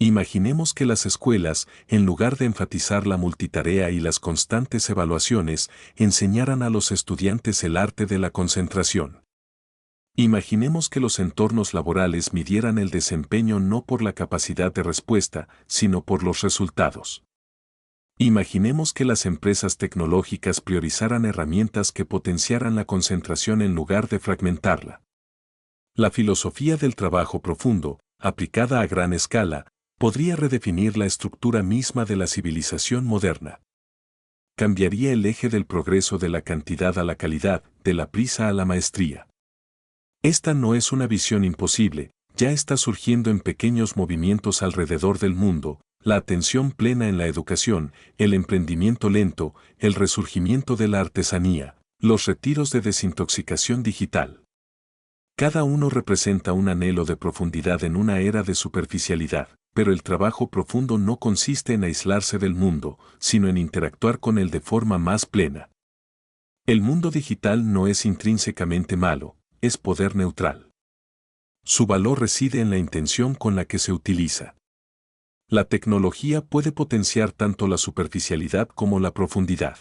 Speaker 1: Imaginemos que las escuelas, en lugar de enfatizar la multitarea y las constantes evaluaciones, enseñaran a los estudiantes el arte de la concentración. Imaginemos que los entornos laborales midieran el desempeño no por la capacidad de respuesta, sino por los resultados. Imaginemos que las empresas tecnológicas priorizaran herramientas que potenciaran la concentración en lugar de fragmentarla. La filosofía del trabajo profundo, aplicada a gran escala, podría redefinir la estructura misma de la civilización moderna. Cambiaría el eje del progreso de la cantidad a la calidad, de la prisa a la maestría. Esta no es una visión imposible, ya está surgiendo en pequeños movimientos alrededor del mundo, la atención plena en la educación, el emprendimiento lento, el resurgimiento de la artesanía, los retiros de desintoxicación digital. Cada uno representa un anhelo de profundidad en una era de superficialidad, pero el trabajo profundo no consiste en aislarse del mundo, sino en interactuar con él de forma más plena. El mundo digital no es intrínsecamente malo, es poder neutral. Su valor reside en la intención con la que se utiliza. La tecnología puede potenciar tanto la superficialidad como la profundidad.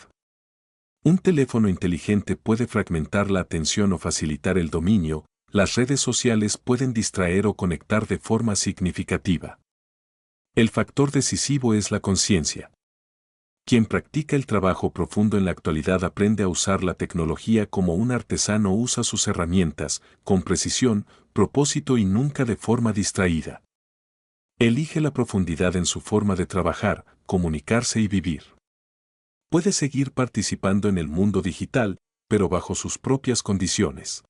Speaker 1: Un teléfono inteligente puede fragmentar la atención o facilitar el dominio, las redes sociales pueden distraer o conectar de forma significativa. El factor decisivo es la conciencia. Quien practica el trabajo profundo en la actualidad aprende a usar la tecnología como un artesano usa sus herramientas, con precisión, propósito y nunca de forma distraída. Elige la profundidad en su forma de trabajar, comunicarse y vivir. Puede seguir participando en el mundo digital, pero bajo sus propias condiciones.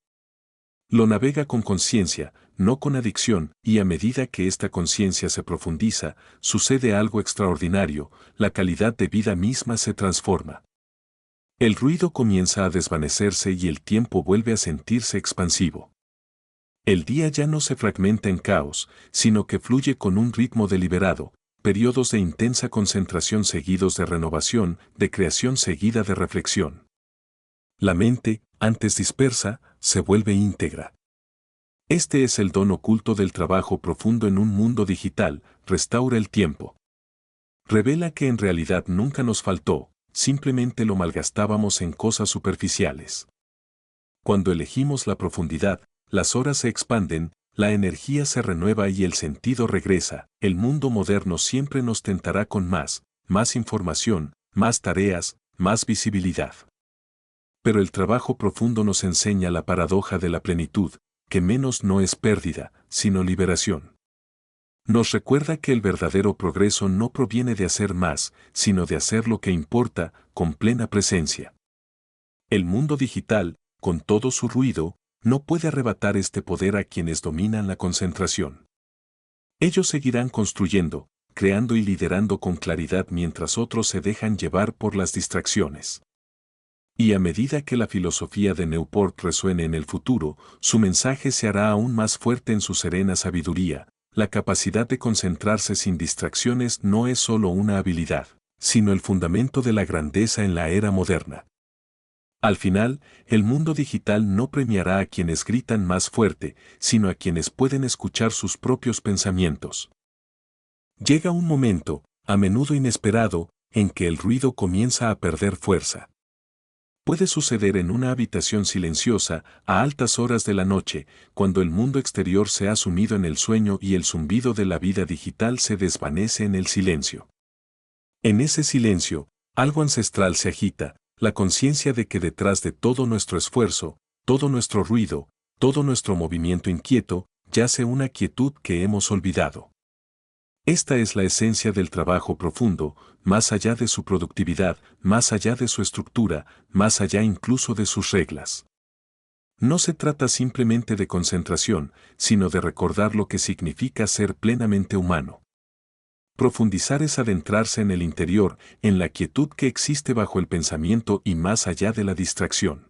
Speaker 1: Lo navega con conciencia, no con adicción, y a medida que esta conciencia se profundiza, sucede algo extraordinario, la calidad de vida misma se transforma. El ruido comienza a desvanecerse y el tiempo vuelve a sentirse expansivo. El día ya no se fragmenta en caos, sino que fluye con un ritmo deliberado, periodos de intensa concentración seguidos de renovación, de creación seguida de reflexión. La mente, antes dispersa, se vuelve íntegra. Este es el don oculto del trabajo profundo en un mundo digital, restaura el tiempo. Revela que en realidad nunca nos faltó, simplemente lo malgastábamos en cosas superficiales. Cuando elegimos la profundidad, las horas se expanden, la energía se renueva y el sentido regresa. El mundo moderno siempre nos tentará con más información, más tareas, más visibilidad. Pero el trabajo profundo nos enseña la paradoja de la plenitud, que menos no es pérdida, sino liberación. Nos recuerda que el verdadero progreso no proviene de hacer más, sino de hacer lo que importa, con plena presencia. El mundo digital, con todo su ruido, no puede arrebatar este poder a quienes dominan la concentración. Ellos seguirán construyendo, creando y liderando con claridad mientras otros se dejan llevar por las distracciones. Y a medida que la filosofía de Newport resuene en el futuro, su mensaje se hará aún más fuerte en su serena sabiduría. La capacidad de concentrarse sin distracciones no es solo una habilidad, sino el fundamento de la grandeza en la era moderna. Al final, el mundo digital no premiará a quienes gritan más fuerte, sino a quienes pueden escuchar sus propios pensamientos. Llega un momento, a menudo inesperado, en que el ruido comienza a perder fuerza. Puede suceder en una habitación silenciosa, a altas horas de la noche, cuando el mundo exterior se ha sumido en el sueño y el zumbido de la vida digital se desvanece en el silencio. En ese silencio, algo ancestral se agita, la conciencia de que detrás de todo nuestro esfuerzo, todo nuestro ruido, todo nuestro movimiento inquieto, yace una quietud que hemos olvidado. Esta es la esencia del trabajo profundo, más allá de su productividad, más allá de su estructura, más allá incluso de sus reglas. No se trata simplemente de concentración, sino de recordar lo que significa ser plenamente humano. Profundizar es adentrarse en el interior, en la quietud que existe bajo el pensamiento y más allá de la distracción.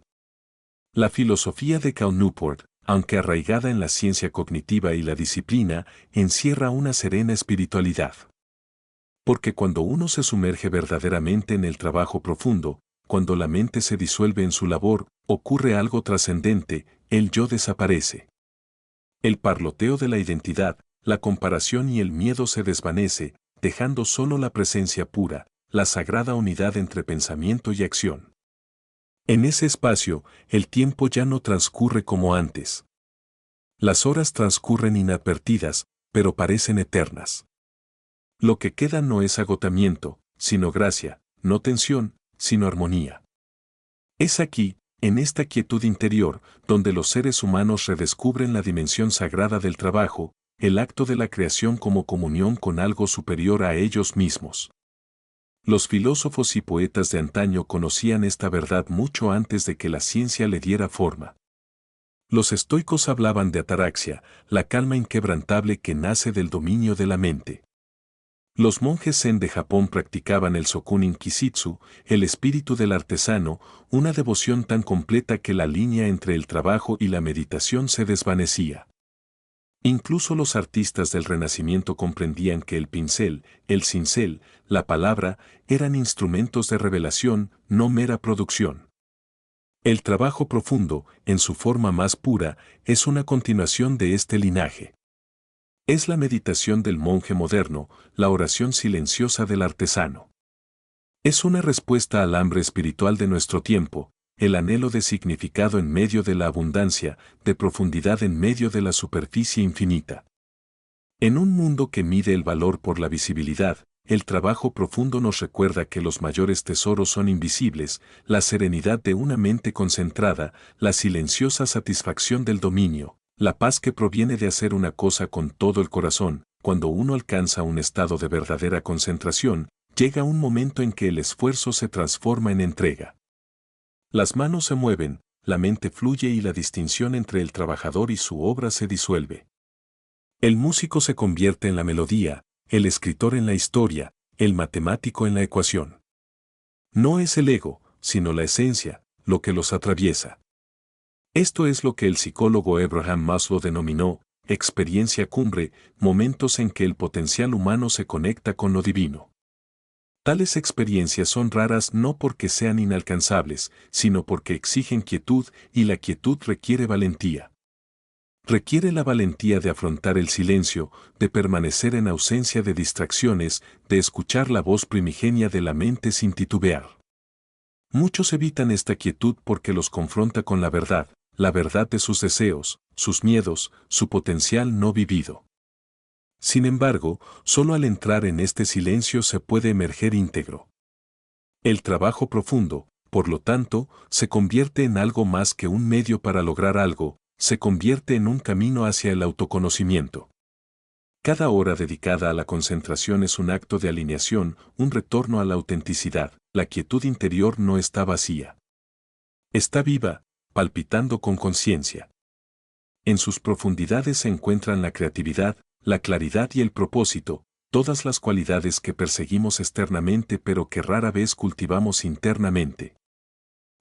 Speaker 1: La filosofía de Cal Newport, aunque arraigada en la ciencia cognitiva y la disciplina, encierra una serena espiritualidad. Porque cuando uno se sumerge verdaderamente en el trabajo profundo, cuando la mente se disuelve en su labor, ocurre algo trascendente, el yo desaparece. El parloteo de la identidad, la comparación y el miedo se desvanece, dejando solo la presencia pura, la sagrada unidad entre pensamiento y acción. En ese espacio, el tiempo ya no transcurre como antes. Las horas transcurren inadvertidas, pero parecen eternas. Lo que queda no es agotamiento, sino gracia, no tensión, sino armonía. Es aquí, en esta quietud interior, donde los seres humanos redescubren la dimensión sagrada del trabajo, el acto de la creación como comunión con algo superior a ellos mismos. Los filósofos y poetas de antaño conocían esta verdad mucho antes de que la ciencia le diera forma. Los estoicos hablaban de ataraxia, la calma inquebrantable que nace del dominio de la mente. Los monjes zen de Japón practicaban el Shokunin Kishitsu, el espíritu del artesano, una devoción tan completa que la línea entre el trabajo y la meditación se desvanecía. Incluso los artistas del Renacimiento comprendían que el pincel, el cincel, la palabra, eran instrumentos de revelación, no mera producción. El trabajo profundo, en su forma más pura, es una continuación de este linaje. Es la meditación del monje moderno, la oración silenciosa del artesano. Es una respuesta al hambre espiritual de nuestro tiempo, el anhelo de significado en medio de la abundancia, de profundidad en medio de la superficie infinita. En un mundo que mide el valor por la visibilidad, el trabajo profundo nos recuerda que los mayores tesoros son invisibles, la serenidad de una mente concentrada, la silenciosa satisfacción del dominio, la paz que proviene de hacer una cosa con todo el corazón. Cuando uno alcanza un estado de verdadera concentración, llega un momento en que el esfuerzo se transforma en entrega. Las manos se mueven, la mente fluye y la distinción entre el trabajador y su obra se disuelve. El músico se convierte en la melodía, el escritor en la historia, el matemático en la ecuación. No es el ego, sino la esencia, lo que los atraviesa. Esto es lo que el psicólogo Abraham Maslow denominó experiencia cumbre, momentos en que el potencial humano se conecta con lo divino. Tales experiencias son raras no porque sean inalcanzables, sino porque exigen quietud y la quietud requiere valentía. Requiere la valentía de afrontar el silencio, de permanecer en ausencia de distracciones, de escuchar la voz primigenia de la mente sin titubear. Muchos evitan esta quietud porque los confronta con la verdad de sus deseos, sus miedos, su potencial no vivido. Sin embargo, solo al entrar en este silencio se puede emerger íntegro. El trabajo profundo, por lo tanto, se convierte en algo más que un medio para lograr algo, se convierte en un camino hacia el autoconocimiento. Cada hora dedicada a la concentración es un acto de alineación, un retorno a la autenticidad. La quietud interior no está vacía. Está viva, palpitando con conciencia. En sus profundidades se encuentran la creatividad, la claridad y el propósito, todas las cualidades que perseguimos externamente pero que rara vez cultivamos internamente.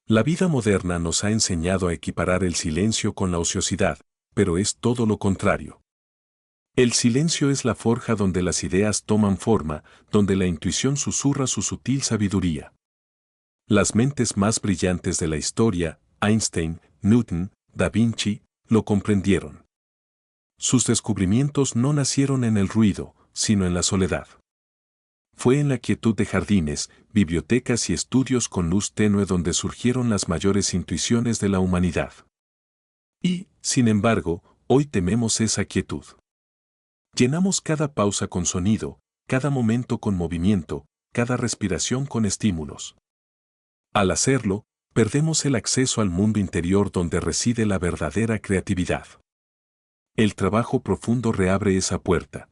Speaker 1: La vida moderna nos ha enseñado a equiparar el silencio con la ociosidad, pero es todo lo contrario. El silencio es la forja donde las ideas toman forma, donde la intuición susurra su sutil sabiduría. Las mentes más brillantes de la historia, Einstein, Newton, Da Vinci, lo comprendieron. Sus descubrimientos no nacieron en el ruido, sino en la soledad. Fue en la quietud de jardines, bibliotecas y estudios con luz tenue donde surgieron las mayores intuiciones de la humanidad. Y, sin embargo, hoy tememos esa quietud. Llenamos cada pausa con sonido, cada momento con movimiento, cada respiración con estímulos. Al hacerlo, perdemos el acceso al mundo interior donde reside la verdadera creatividad. El trabajo profundo reabre esa puerta.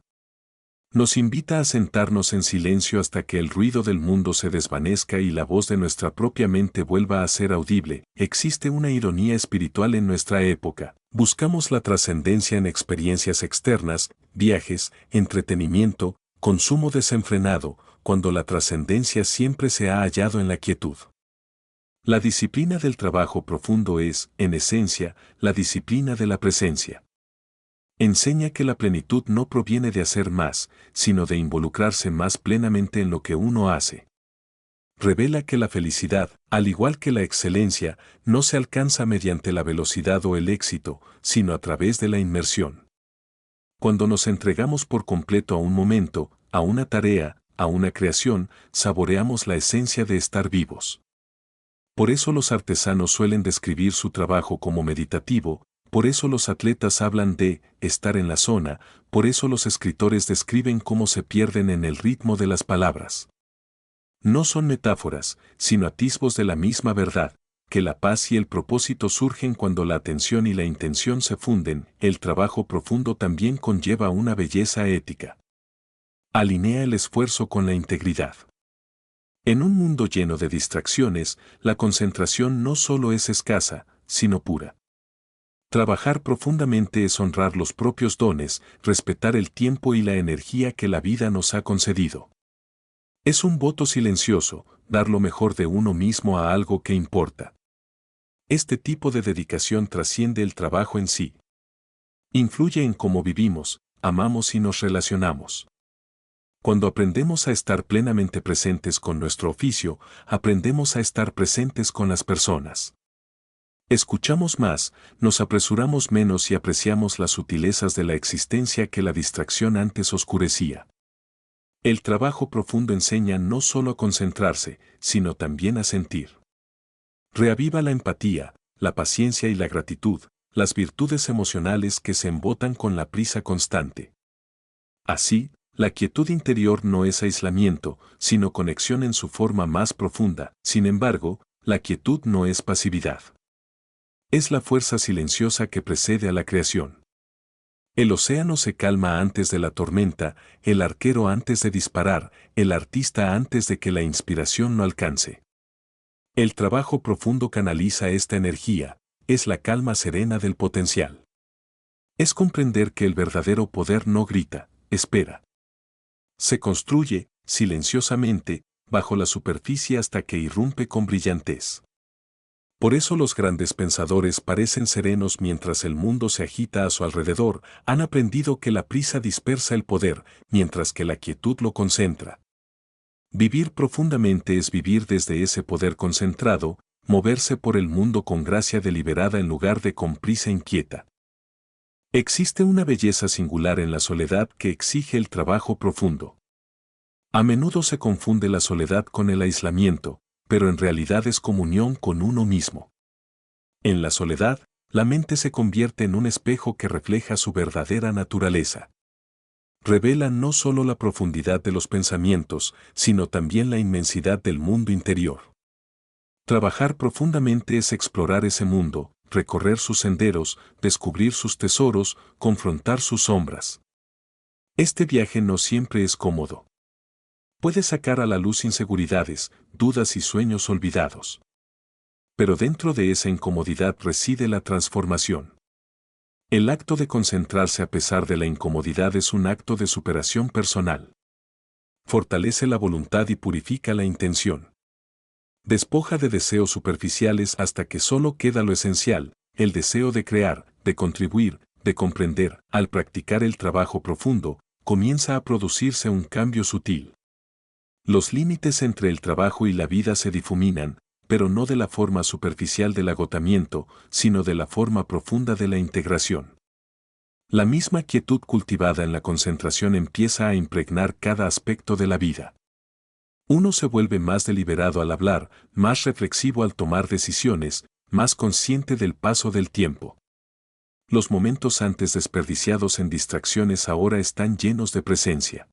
Speaker 1: Nos invita a sentarnos en silencio hasta que el ruido del mundo se desvanezca y la voz de nuestra propia mente vuelva a ser audible. Existe una ironía espiritual en nuestra época. Buscamos la trascendencia en experiencias externas, viajes, entretenimiento, consumo desenfrenado, cuando la trascendencia siempre se ha hallado en la quietud. La disciplina del trabajo profundo es, en esencia, la disciplina de la presencia. Enseña que la plenitud no proviene de hacer más, sino de involucrarse más plenamente en lo que uno hace. Revela que la felicidad, al igual que la excelencia, no se alcanza mediante la velocidad o el éxito, sino a través de la inmersión. Cuando nos entregamos por completo a un momento, a una tarea, a una creación, saboreamos la esencia de estar vivos. Por eso los artesanos suelen describir su trabajo como meditativo. Por eso los atletas hablan de estar en la zona, por eso los escritores describen cómo se pierden en el ritmo de las palabras. No son metáforas, sino atisbos de la misma verdad, que la paz y el propósito surgen cuando la atención y la intención se funden. El trabajo profundo también conlleva una belleza ética. Alinea el esfuerzo con la integridad. En un mundo lleno de distracciones, la concentración no solo es escasa, sino pura. Trabajar profundamente es honrar los propios dones, respetar el tiempo y la energía que la vida nos ha concedido. Es un voto silencioso, dar lo mejor de uno mismo a algo que importa. Este tipo de dedicación trasciende el trabajo en sí. Influye en cómo vivimos, amamos y nos relacionamos. Cuando aprendemos a estar plenamente presentes con nuestro oficio, aprendemos a estar presentes con las personas. Escuchamos más, nos apresuramos menos y apreciamos las sutilezas de la existencia que la distracción antes oscurecía. El trabajo profundo enseña no solo a concentrarse, sino también a sentir. Reaviva la empatía, la paciencia y la gratitud, las virtudes emocionales que se embotan con la prisa constante. Así, la quietud interior no es aislamiento, sino conexión en su forma más profunda. Sin embargo, la quietud no es pasividad. Es la fuerza silenciosa que precede a la creación. El océano se calma antes de la tormenta, el arquero antes de disparar, el artista antes de que la inspiración lo alcance. El trabajo profundo canaliza esta energía, es la calma serena del potencial. Es comprender que el verdadero poder no grita, espera. Se construye, silenciosamente, bajo la superficie hasta que irrumpe con brillantez. Por eso los grandes pensadores parecen serenos mientras el mundo se agita a su alrededor, han aprendido que la prisa dispersa el poder, mientras que la quietud lo concentra. Vivir profundamente es vivir desde ese poder concentrado, moverse por el mundo con gracia deliberada en lugar de con prisa inquieta. Existe una belleza singular en la soledad que exige el trabajo profundo. A menudo se confunde la soledad con el aislamiento, pero en realidad es comunión con uno mismo. En la soledad, la mente se convierte en un espejo que refleja su verdadera naturaleza. Revela no solo la profundidad de los pensamientos, sino también la inmensidad del mundo interior. Trabajar profundamente es explorar ese mundo, recorrer sus senderos, descubrir sus tesoros, confrontar sus sombras. Este viaje no siempre es cómodo. Puede sacar a la luz inseguridades, dudas y sueños olvidados. Pero dentro de esa incomodidad reside la transformación. El acto de concentrarse a pesar de la incomodidad es un acto de superación personal. Fortalece la voluntad y purifica la intención. Despoja de deseos superficiales hasta que solo queda lo esencial, el deseo de crear, de contribuir, de comprender. Al practicar el trabajo profundo, comienza a producirse un cambio sutil. Los límites entre el trabajo y la vida se difuminan, pero no de la forma superficial del agotamiento, sino de la forma profunda de la integración. La misma quietud cultivada en la concentración empieza a impregnar cada aspecto de la vida. Uno se vuelve más deliberado al hablar, más reflexivo al tomar decisiones, más consciente del paso del tiempo. Los momentos antes desperdiciados en distracciones ahora están llenos de presencia.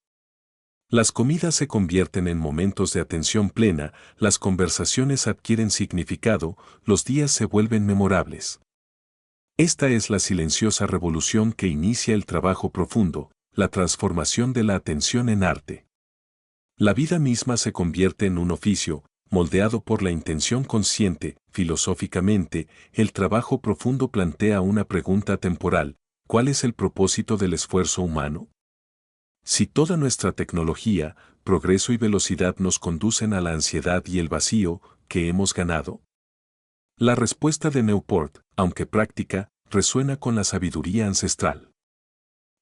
Speaker 1: Las comidas se convierten en momentos de atención plena, las conversaciones adquieren significado, los días se vuelven memorables. Esta es la silenciosa revolución que inicia el trabajo profundo, la transformación de la atención en arte. La vida misma se convierte en un oficio, moldeado por la intención consciente. Filosóficamente, el trabajo profundo plantea una pregunta temporal: ¿cuál es el propósito del esfuerzo humano? Si toda nuestra tecnología, progreso y velocidad nos conducen a la ansiedad y el vacío, ¿qué hemos ganado? La respuesta de Newport, aunque práctica, resuena con la sabiduría ancestral.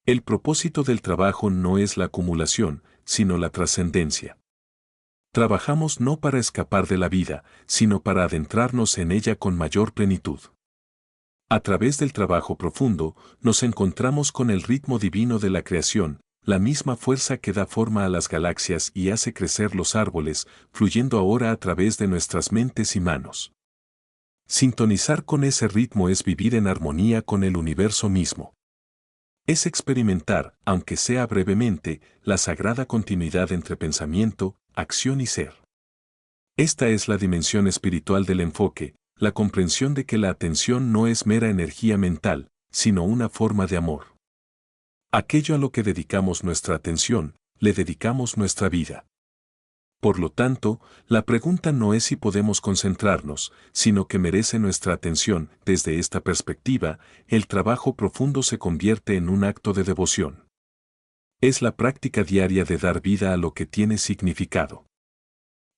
Speaker 1: El propósito del trabajo no es la acumulación, sino la trascendencia. Trabajamos no para escapar de la vida, sino para adentrarnos en ella con mayor plenitud. A través del trabajo profundo, nos encontramos con el ritmo divino de la creación, la misma fuerza que da forma a las galaxias y hace crecer los árboles, fluyendo ahora a través de nuestras mentes y manos. Sintonizar con ese ritmo es vivir en armonía con el universo mismo. Es experimentar, aunque sea brevemente, la sagrada continuidad entre pensamiento, acción y ser. Esta es la dimensión espiritual del enfoque, la comprensión de que la atención no es mera energía mental, sino una forma de amor. Aquello a lo que dedicamos nuestra atención, le dedicamos nuestra vida. Por lo tanto, la pregunta no es si podemos concentrarnos, sino que merece nuestra atención. Desde esta perspectiva, el trabajo profundo se convierte en un acto de devoción. Es la práctica diaria de dar vida a lo que tiene significado.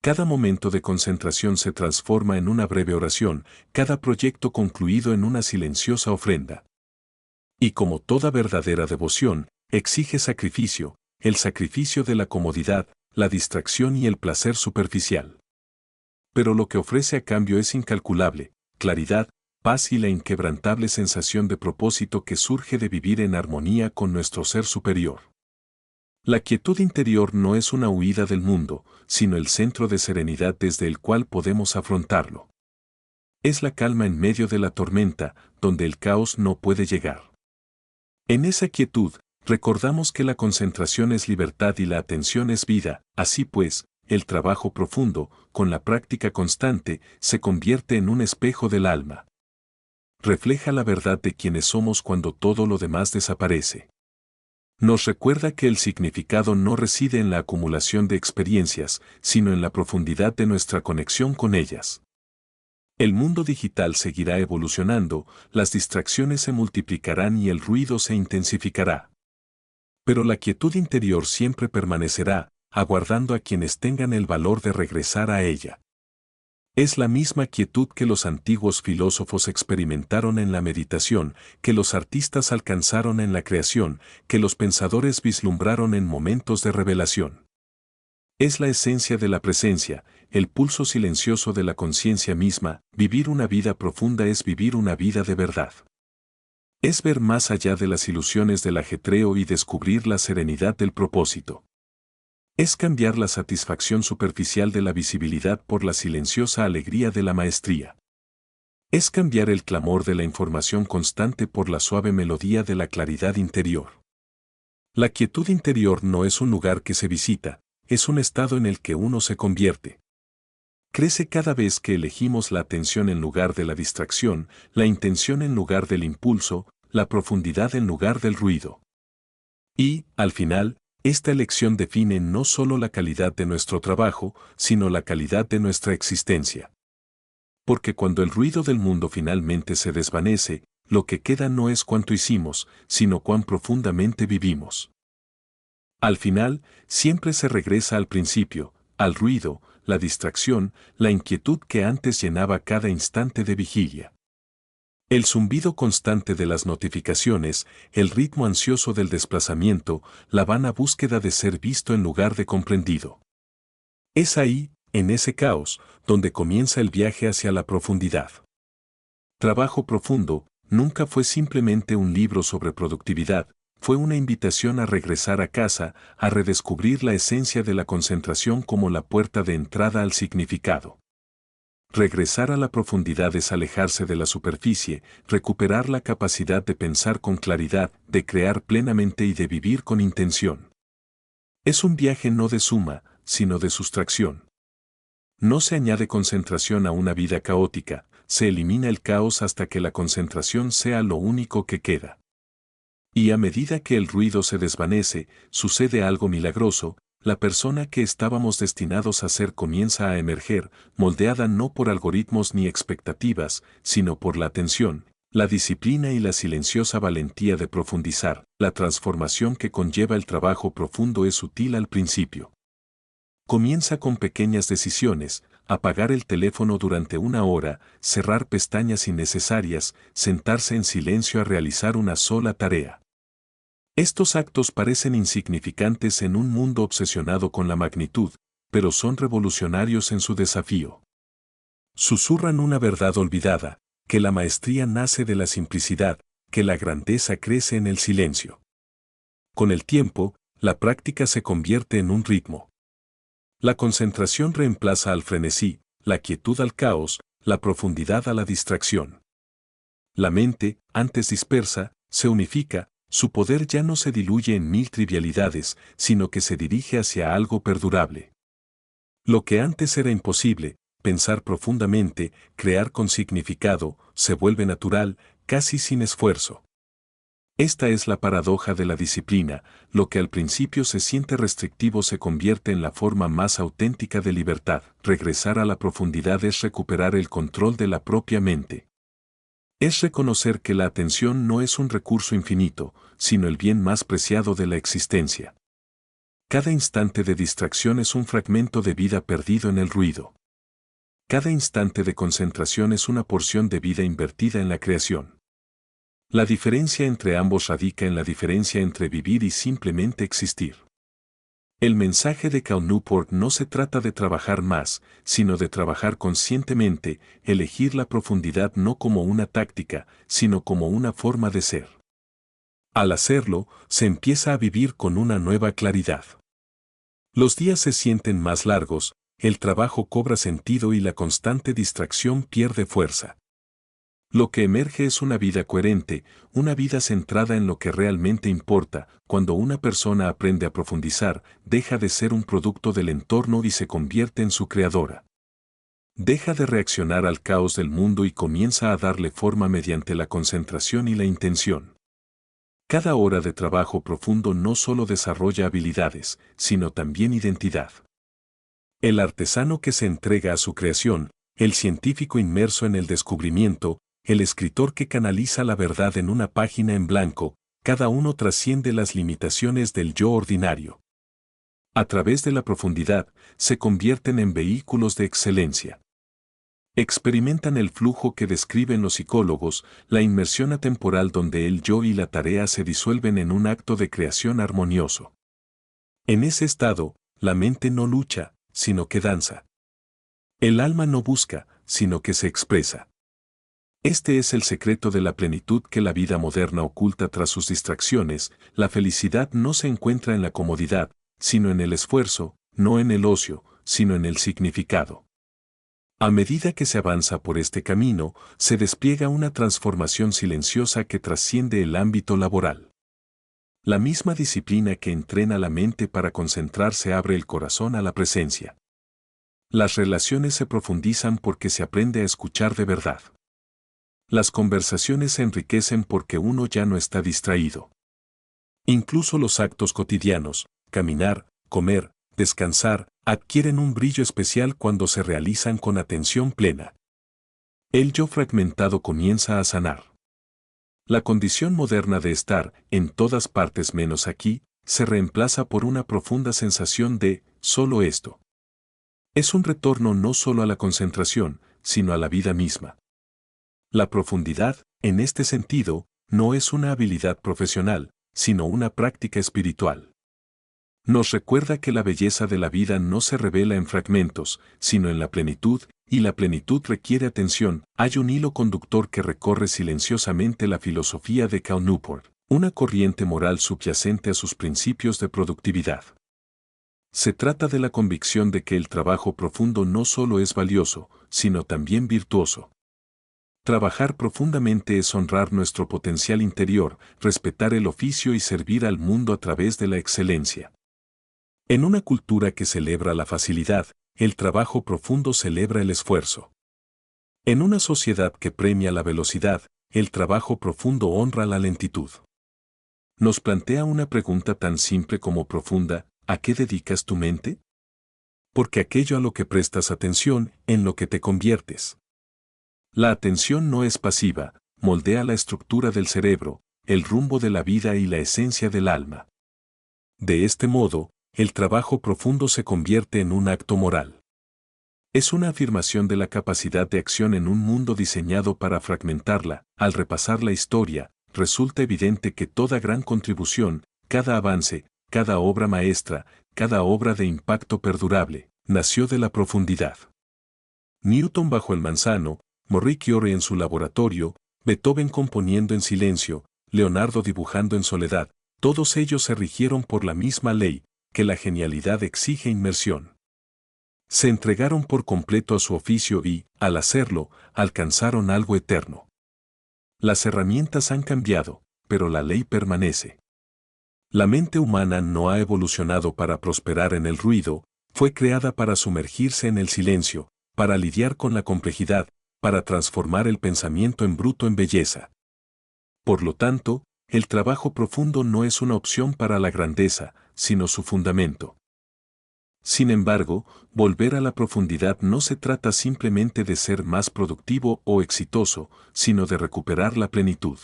Speaker 1: Cada momento de concentración se transforma en una breve oración, cada proyecto concluido en una silenciosa ofrenda. Y como toda verdadera devoción, exige sacrificio, el sacrificio de la comodidad, la distracción y el placer superficial. Pero lo que ofrece a cambio es incalculable: claridad, paz y la inquebrantable sensación de propósito que surge de vivir en armonía con nuestro ser superior. La quietud interior no es una huida del mundo, sino el centro de serenidad desde el cual podemos afrontarlo. Es la calma en medio de la tormenta, donde el caos no puede llegar. En esa quietud, recordamos que la concentración es libertad y la atención es vida. Así pues, el trabajo profundo, con la práctica constante, se convierte en un espejo del alma. Refleja la verdad de quienes somos cuando todo lo demás desaparece. Nos recuerda que el significado no reside en la acumulación de experiencias, sino en la profundidad de nuestra conexión con ellas. El mundo digital seguirá evolucionando, las distracciones se multiplicarán y el ruido se intensificará. Pero la quietud interior siempre permanecerá, aguardando a quienes tengan el valor de regresar a ella. Es la misma quietud que los antiguos filósofos experimentaron en la meditación, que los artistas alcanzaron en la creación, que los pensadores vislumbraron en momentos de revelación. Es la esencia de la presencia, el pulso silencioso de la conciencia misma. Vivir una vida profunda es vivir una vida de verdad. Es ver más allá de las ilusiones del ajetreo y descubrir la serenidad del propósito. Es cambiar la satisfacción superficial de la visibilidad por la silenciosa alegría de la maestría. Es cambiar el clamor de la información constante por la suave melodía de la claridad interior. La quietud interior no es un lugar que se visita, es un estado en el que uno se convierte. Crece cada vez que elegimos la atención en lugar de la distracción, la intención en lugar del impulso, la profundidad en lugar del ruido. Y, al final, esta elección define no solo la calidad de nuestro trabajo, sino la calidad de nuestra existencia. Porque cuando el ruido del mundo finalmente se desvanece, lo que queda no es cuánto hicimos, sino cuán profundamente vivimos. Al final, siempre se regresa al principio, al ruido, la distracción, la inquietud que antes llenaba cada instante de vigilia. El zumbido constante de las notificaciones, el ritmo ansioso del desplazamiento, la vana búsqueda de ser visto en lugar de comprendido. Es ahí, en ese caos, donde comienza el viaje hacia la profundidad. Trabajo profundo nunca fue simplemente un libro sobre productividad, fue una invitación a regresar a casa, a redescubrir la esencia de la concentración como la puerta de entrada al significado. Regresar a la profundidad es alejarse de la superficie, recuperar la capacidad de pensar con claridad, de crear plenamente y de vivir con intención. Es un viaje no de suma, sino de sustracción. No se añade concentración a una vida caótica, se elimina el caos hasta que la concentración sea lo único que queda. Y a medida que el ruido se desvanece, sucede algo milagroso. La persona que estábamos destinados a ser comienza a emerger, moldeada no por algoritmos ni expectativas, sino por la atención, la disciplina y la silenciosa valentía de profundizar. La transformación que conlleva el trabajo profundo es sutil al principio. Comienza con pequeñas decisiones: apagar el teléfono durante una hora, cerrar pestañas innecesarias, sentarse en silencio a realizar una sola tarea. Estos actos parecen insignificantes en un mundo obsesionado con la magnitud, pero son revolucionarios en su desafío. Susurran una verdad olvidada, que la maestría nace de la simplicidad, que la grandeza crece en el silencio. Con el tiempo, la práctica se convierte en un ritmo. La concentración reemplaza al frenesí, la quietud al caos, la profundidad a la distracción. La mente, antes dispersa, se unifica. Su poder ya no se diluye en mil trivialidades, sino que se dirige hacia algo perdurable. Lo que antes era imposible, pensar profundamente, crear con significado, se vuelve natural, casi sin esfuerzo. Esta es la paradoja de la disciplina: lo que al principio se siente restrictivo se convierte en la forma más auténtica de libertad. Regresar a la profundidad es recuperar el control de la propia mente. Es reconocer que la atención no es un recurso infinito, sino el bien más preciado de la existencia. Cada instante de distracción es un fragmento de vida perdido en el ruido. Cada instante de concentración es una porción de vida invertida en la creación. La diferencia entre ambos radica en la diferencia entre vivir y simplemente existir. El mensaje de Cal Newport no se trata de trabajar más, sino de trabajar conscientemente, elegir la profundidad no como una táctica, sino como una forma de ser. Al hacerlo, se empieza a vivir con una nueva claridad. Los días se sienten más largos, el trabajo cobra sentido y la constante distracción pierde fuerza. Lo que emerge es una vida coherente, una vida centrada en lo que realmente importa. Cuando una persona aprende a profundizar, deja de ser un producto del entorno y se convierte en su creadora. Deja de reaccionar al caos del mundo y comienza a darle forma mediante la concentración y la intención. Cada hora de trabajo profundo no solo desarrolla habilidades, sino también identidad. El artesano que se entrega a su creación, el científico inmerso en el descubrimiento, el escritor que canaliza la verdad en una página en blanco, cada uno trasciende las limitaciones del yo ordinario. A través de la profundidad, se convierten en vehículos de excelencia. Experimentan el flujo que describen los psicólogos, la inmersión atemporal donde el yo y la tarea se disuelven en un acto de creación armonioso. En ese estado, la mente no lucha, sino que danza. El alma no busca, sino que se expresa. Este es el secreto de la plenitud que la vida moderna oculta tras sus distracciones. La felicidad no se encuentra en la comodidad, sino en el esfuerzo, no en el ocio, sino en el significado. A medida que se avanza por este camino, se despliega una transformación silenciosa que trasciende el ámbito laboral. La misma disciplina que entrena la mente para concentrarse abre el corazón a la presencia. Las relaciones se profundizan porque se aprende a escuchar de verdad. Las conversaciones se enriquecen porque uno ya no está distraído. Incluso los actos cotidianos, caminar, comer, descansar, adquieren un brillo especial cuando se realizan con atención plena. El yo fragmentado comienza a sanar. La condición moderna de estar en todas partes menos aquí, se reemplaza por una profunda sensación de solo esto. Es un retorno no solo a la concentración, sino a la vida misma. La profundidad, en este sentido, no es una habilidad profesional, sino una práctica espiritual. Nos recuerda que la belleza de la vida no se revela en fragmentos, sino en la plenitud, y la plenitud requiere atención. Hay un hilo conductor que recorre silenciosamente la filosofía de Cal Newport, una corriente moral subyacente a sus principios de productividad. Se trata de la convicción de que el trabajo profundo no solo es valioso, sino también virtuoso. Trabajar profundamente es honrar nuestro potencial interior, respetar el oficio y servir al mundo a través de la excelencia. En una cultura que celebra la facilidad, el trabajo profundo celebra el esfuerzo. En una sociedad que premia la velocidad, el trabajo profundo honra la lentitud. Nos plantea una pregunta tan simple como profunda: ¿a qué dedicas tu mente? Porque aquello a lo que prestas atención, en lo que te conviertes. La atención no es pasiva, moldea la estructura del cerebro, el rumbo de la vida y la esencia del alma. De este modo, el trabajo profundo se convierte en un acto moral. Es una afirmación de la capacidad de acción en un mundo diseñado para fragmentarla. Al repasar la historia, resulta evidente que toda gran contribución, cada avance, cada obra maestra, cada obra de impacto perdurable, nació de la profundidad. Newton bajo el manzano, Marie Curie en su laboratorio, Beethoven componiendo en silencio, Leonardo dibujando en soledad, todos ellos se rigieron por la misma ley, que la genialidad exige inmersión. Se entregaron por completo a su oficio y, al hacerlo, alcanzaron algo eterno. Las herramientas han cambiado, pero la ley permanece. La mente humana no ha evolucionado para prosperar en el ruido, fue creada para sumergirse en el silencio, para lidiar con la complejidad, para transformar el pensamiento en bruto en belleza. Por lo tanto, el trabajo profundo no es una opción para la grandeza, sino su fundamento. Sin embargo, volver a la profundidad no se trata simplemente de ser más productivo o exitoso, sino de recuperar la plenitud.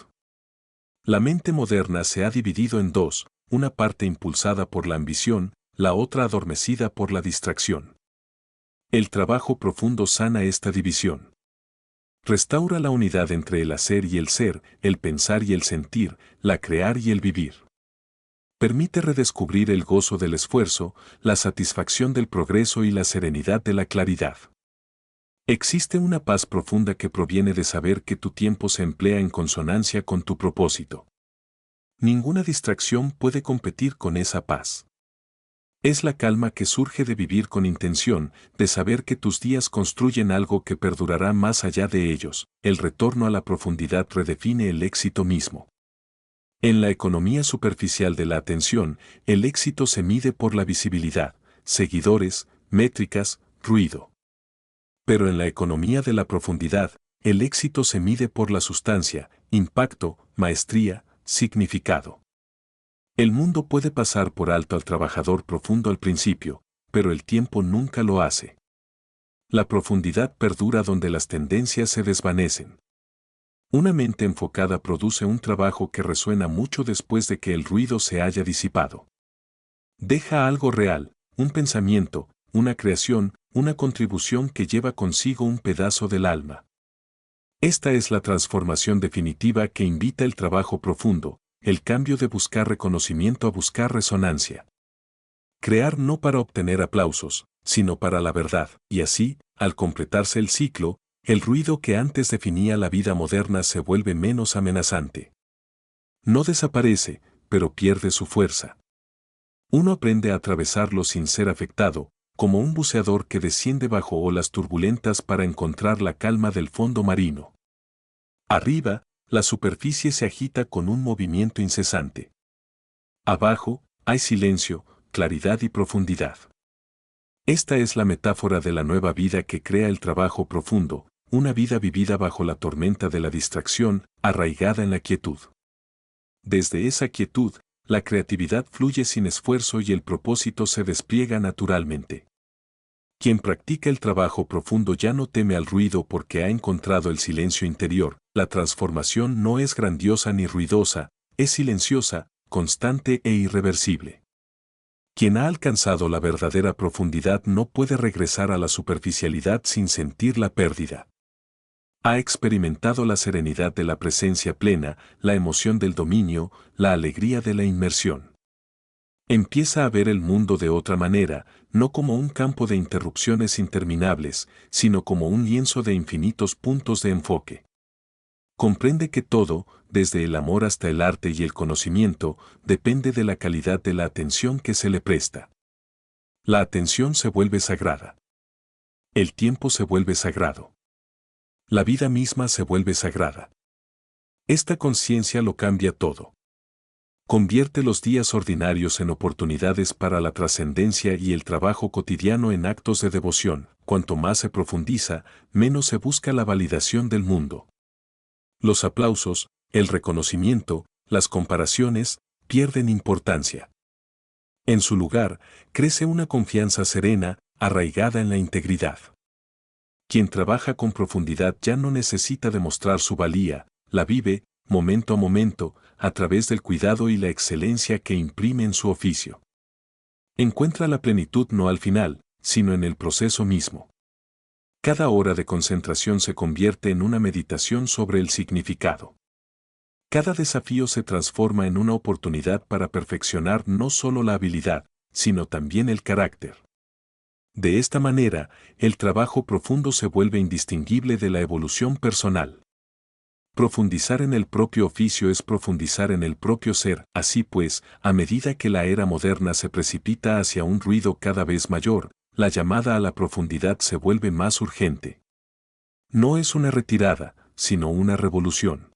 Speaker 1: La mente moderna se ha dividido en dos, una parte impulsada por la ambición, la otra adormecida por la distracción. El trabajo profundo sana esta división. Restaura la unidad entre el hacer y el ser, el pensar y el sentir, la crear y el vivir. Permite redescubrir el gozo del esfuerzo, la satisfacción del progreso y la serenidad de la claridad. Existe una paz profunda que proviene de saber que tu tiempo se emplea en consonancia con tu propósito. Ninguna distracción puede competir con esa paz. Es la calma que surge de vivir con intención, de saber que tus días construyen algo que perdurará más allá de ellos. El retorno a la profundidad redefine el éxito mismo. En la economía superficial de la atención, el éxito se mide por la visibilidad, seguidores, métricas, ruido. Pero en la economía de la profundidad, el éxito se mide por la sustancia, impacto, maestría, significado. El mundo puede pasar por alto al trabajador profundo al principio, pero el tiempo nunca lo hace. La profundidad perdura donde las tendencias se desvanecen. Una mente enfocada produce un trabajo que resuena mucho después de que el ruido se haya disipado. Deja algo real, un pensamiento, una creación, una contribución que lleva consigo un pedazo del alma. Esta es la transformación definitiva que invita el trabajo profundo, el cambio de buscar reconocimiento a buscar resonancia. Crear no para obtener aplausos, sino para la verdad, y así, al completarse el ciclo, el ruido que antes definía la vida moderna se vuelve menos amenazante. No desaparece, pero pierde su fuerza. Uno aprende a atravesarlo sin ser afectado, como un buceador que desciende bajo olas turbulentas para encontrar la calma del fondo marino. Arriba, la superficie se agita con un movimiento incesante. Abajo, hay silencio, claridad y profundidad. Esta es la metáfora de la nueva vida que crea el trabajo profundo, una vida vivida bajo la tormenta de la distracción, arraigada en la quietud. Desde esa quietud, la creatividad fluye sin esfuerzo y el propósito se despliega naturalmente. Quien practica el trabajo profundo ya no teme al ruido porque ha encontrado el silencio interior. La transformación no es grandiosa ni ruidosa, es silenciosa, constante e irreversible. Quien ha alcanzado la verdadera profundidad no puede regresar a la superficialidad sin sentir la pérdida. Ha experimentado la serenidad de la presencia plena, la emoción del dominio, la alegría de la inmersión. Empieza a ver el mundo de otra manera, no como un campo de interrupciones interminables, sino como un lienzo de infinitos puntos de enfoque. Comprende que todo, desde el amor hasta el arte y el conocimiento, depende de la calidad de la atención que se le presta. La atención se vuelve sagrada. El tiempo se vuelve sagrado. La vida misma se vuelve sagrada. Esta conciencia lo cambia todo. Convierte los días ordinarios en oportunidades para la trascendencia y el trabajo cotidiano en actos de devoción. Cuanto más se profundiza, menos se busca la validación del mundo. Los aplausos, el reconocimiento, las comparaciones, pierden importancia. En su lugar, crece una confianza serena, arraigada en la integridad. Quien trabaja con profundidad ya no necesita demostrar su valía, la vive, momento a momento, a través del cuidado y la excelencia que imprime en su oficio. Encuentra la plenitud no al final, sino en el proceso mismo. Cada hora de concentración se convierte en una meditación sobre el significado. Cada desafío se transforma en una oportunidad para perfeccionar no solo la habilidad, sino también el carácter. De esta manera, el trabajo profundo se vuelve indistinguible de la evolución personal. Profundizar en el propio oficio es profundizar en el propio ser. Así pues, a medida que la era moderna se precipita hacia un ruido cada vez mayor, la llamada a la profundidad se vuelve más urgente. No es una retirada, sino una revolución.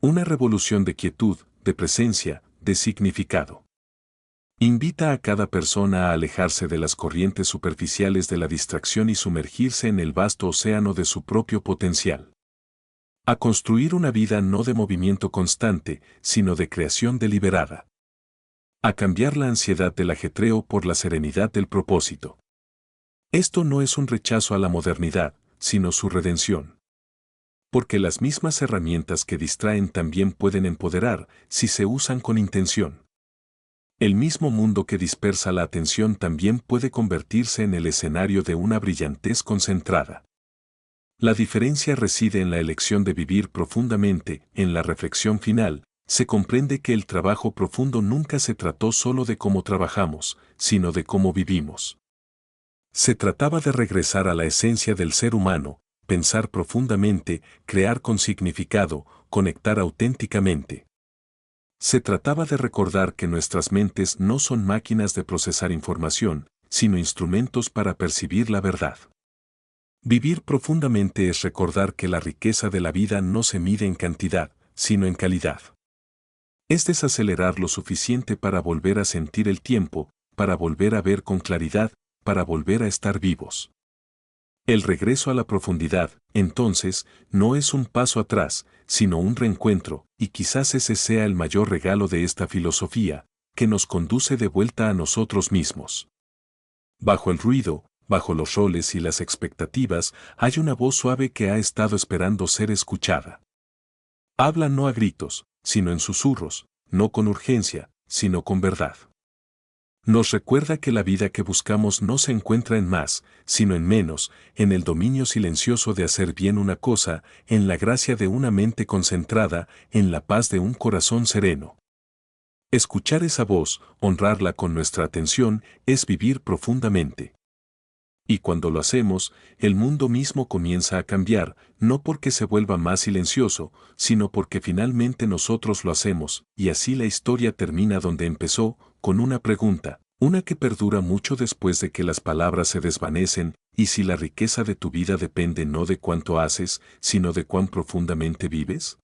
Speaker 1: Una revolución de quietud, de presencia, de significado. Invita a cada persona a alejarse de las corrientes superficiales de la distracción y sumergirse en el vasto océano de su propio potencial. A construir una vida no de movimiento constante, sino de creación deliberada. A cambiar la ansiedad del ajetreo por la serenidad del propósito. Esto no es un rechazo a la modernidad, sino su redención. Porque las mismas herramientas que distraen también pueden empoderar, si se usan con intención. El mismo mundo que dispersa la atención también puede convertirse en el escenario de una brillantez concentrada. La diferencia reside en la elección de vivir profundamente. En la reflexión final, se comprende que el trabajo profundo nunca se trató solo de cómo trabajamos, sino de cómo vivimos. Se trataba de regresar a la esencia del ser humano, pensar profundamente, crear con significado, conectar auténticamente. Se trataba de recordar que nuestras mentes no son máquinas de procesar información, sino instrumentos para percibir la verdad. Vivir profundamente es recordar que la riqueza de la vida no se mide en cantidad, sino en calidad. Es desacelerar lo suficiente para volver a sentir el tiempo, para volver a ver con claridad, para volver a estar vivos. El regreso a la profundidad, entonces, no es un paso atrás, sino un reencuentro, y quizás ese sea el mayor regalo de esta filosofía, que nos conduce de vuelta a nosotros mismos. Bajo el ruido, bajo los roles y las expectativas, hay una voz suave que ha estado esperando ser escuchada. Habla no a gritos, sino en susurros, no con urgencia, sino con verdad. Nos recuerda que la vida que buscamos no se encuentra en más, sino en menos, en el dominio silencioso de hacer bien una cosa, en la gracia de una mente concentrada, en la paz de un corazón sereno. Escuchar esa voz, honrarla con nuestra atención, es vivir profundamente. Y cuando lo hacemos, el mundo mismo comienza a cambiar, no porque se vuelva más silencioso, sino porque finalmente nosotros lo hacemos, y así la historia termina donde empezó, con una pregunta, una que perdura mucho después de que las palabras se desvanecen, y si la riqueza de tu vida depende no de cuánto haces, sino de cuán profundamente vives.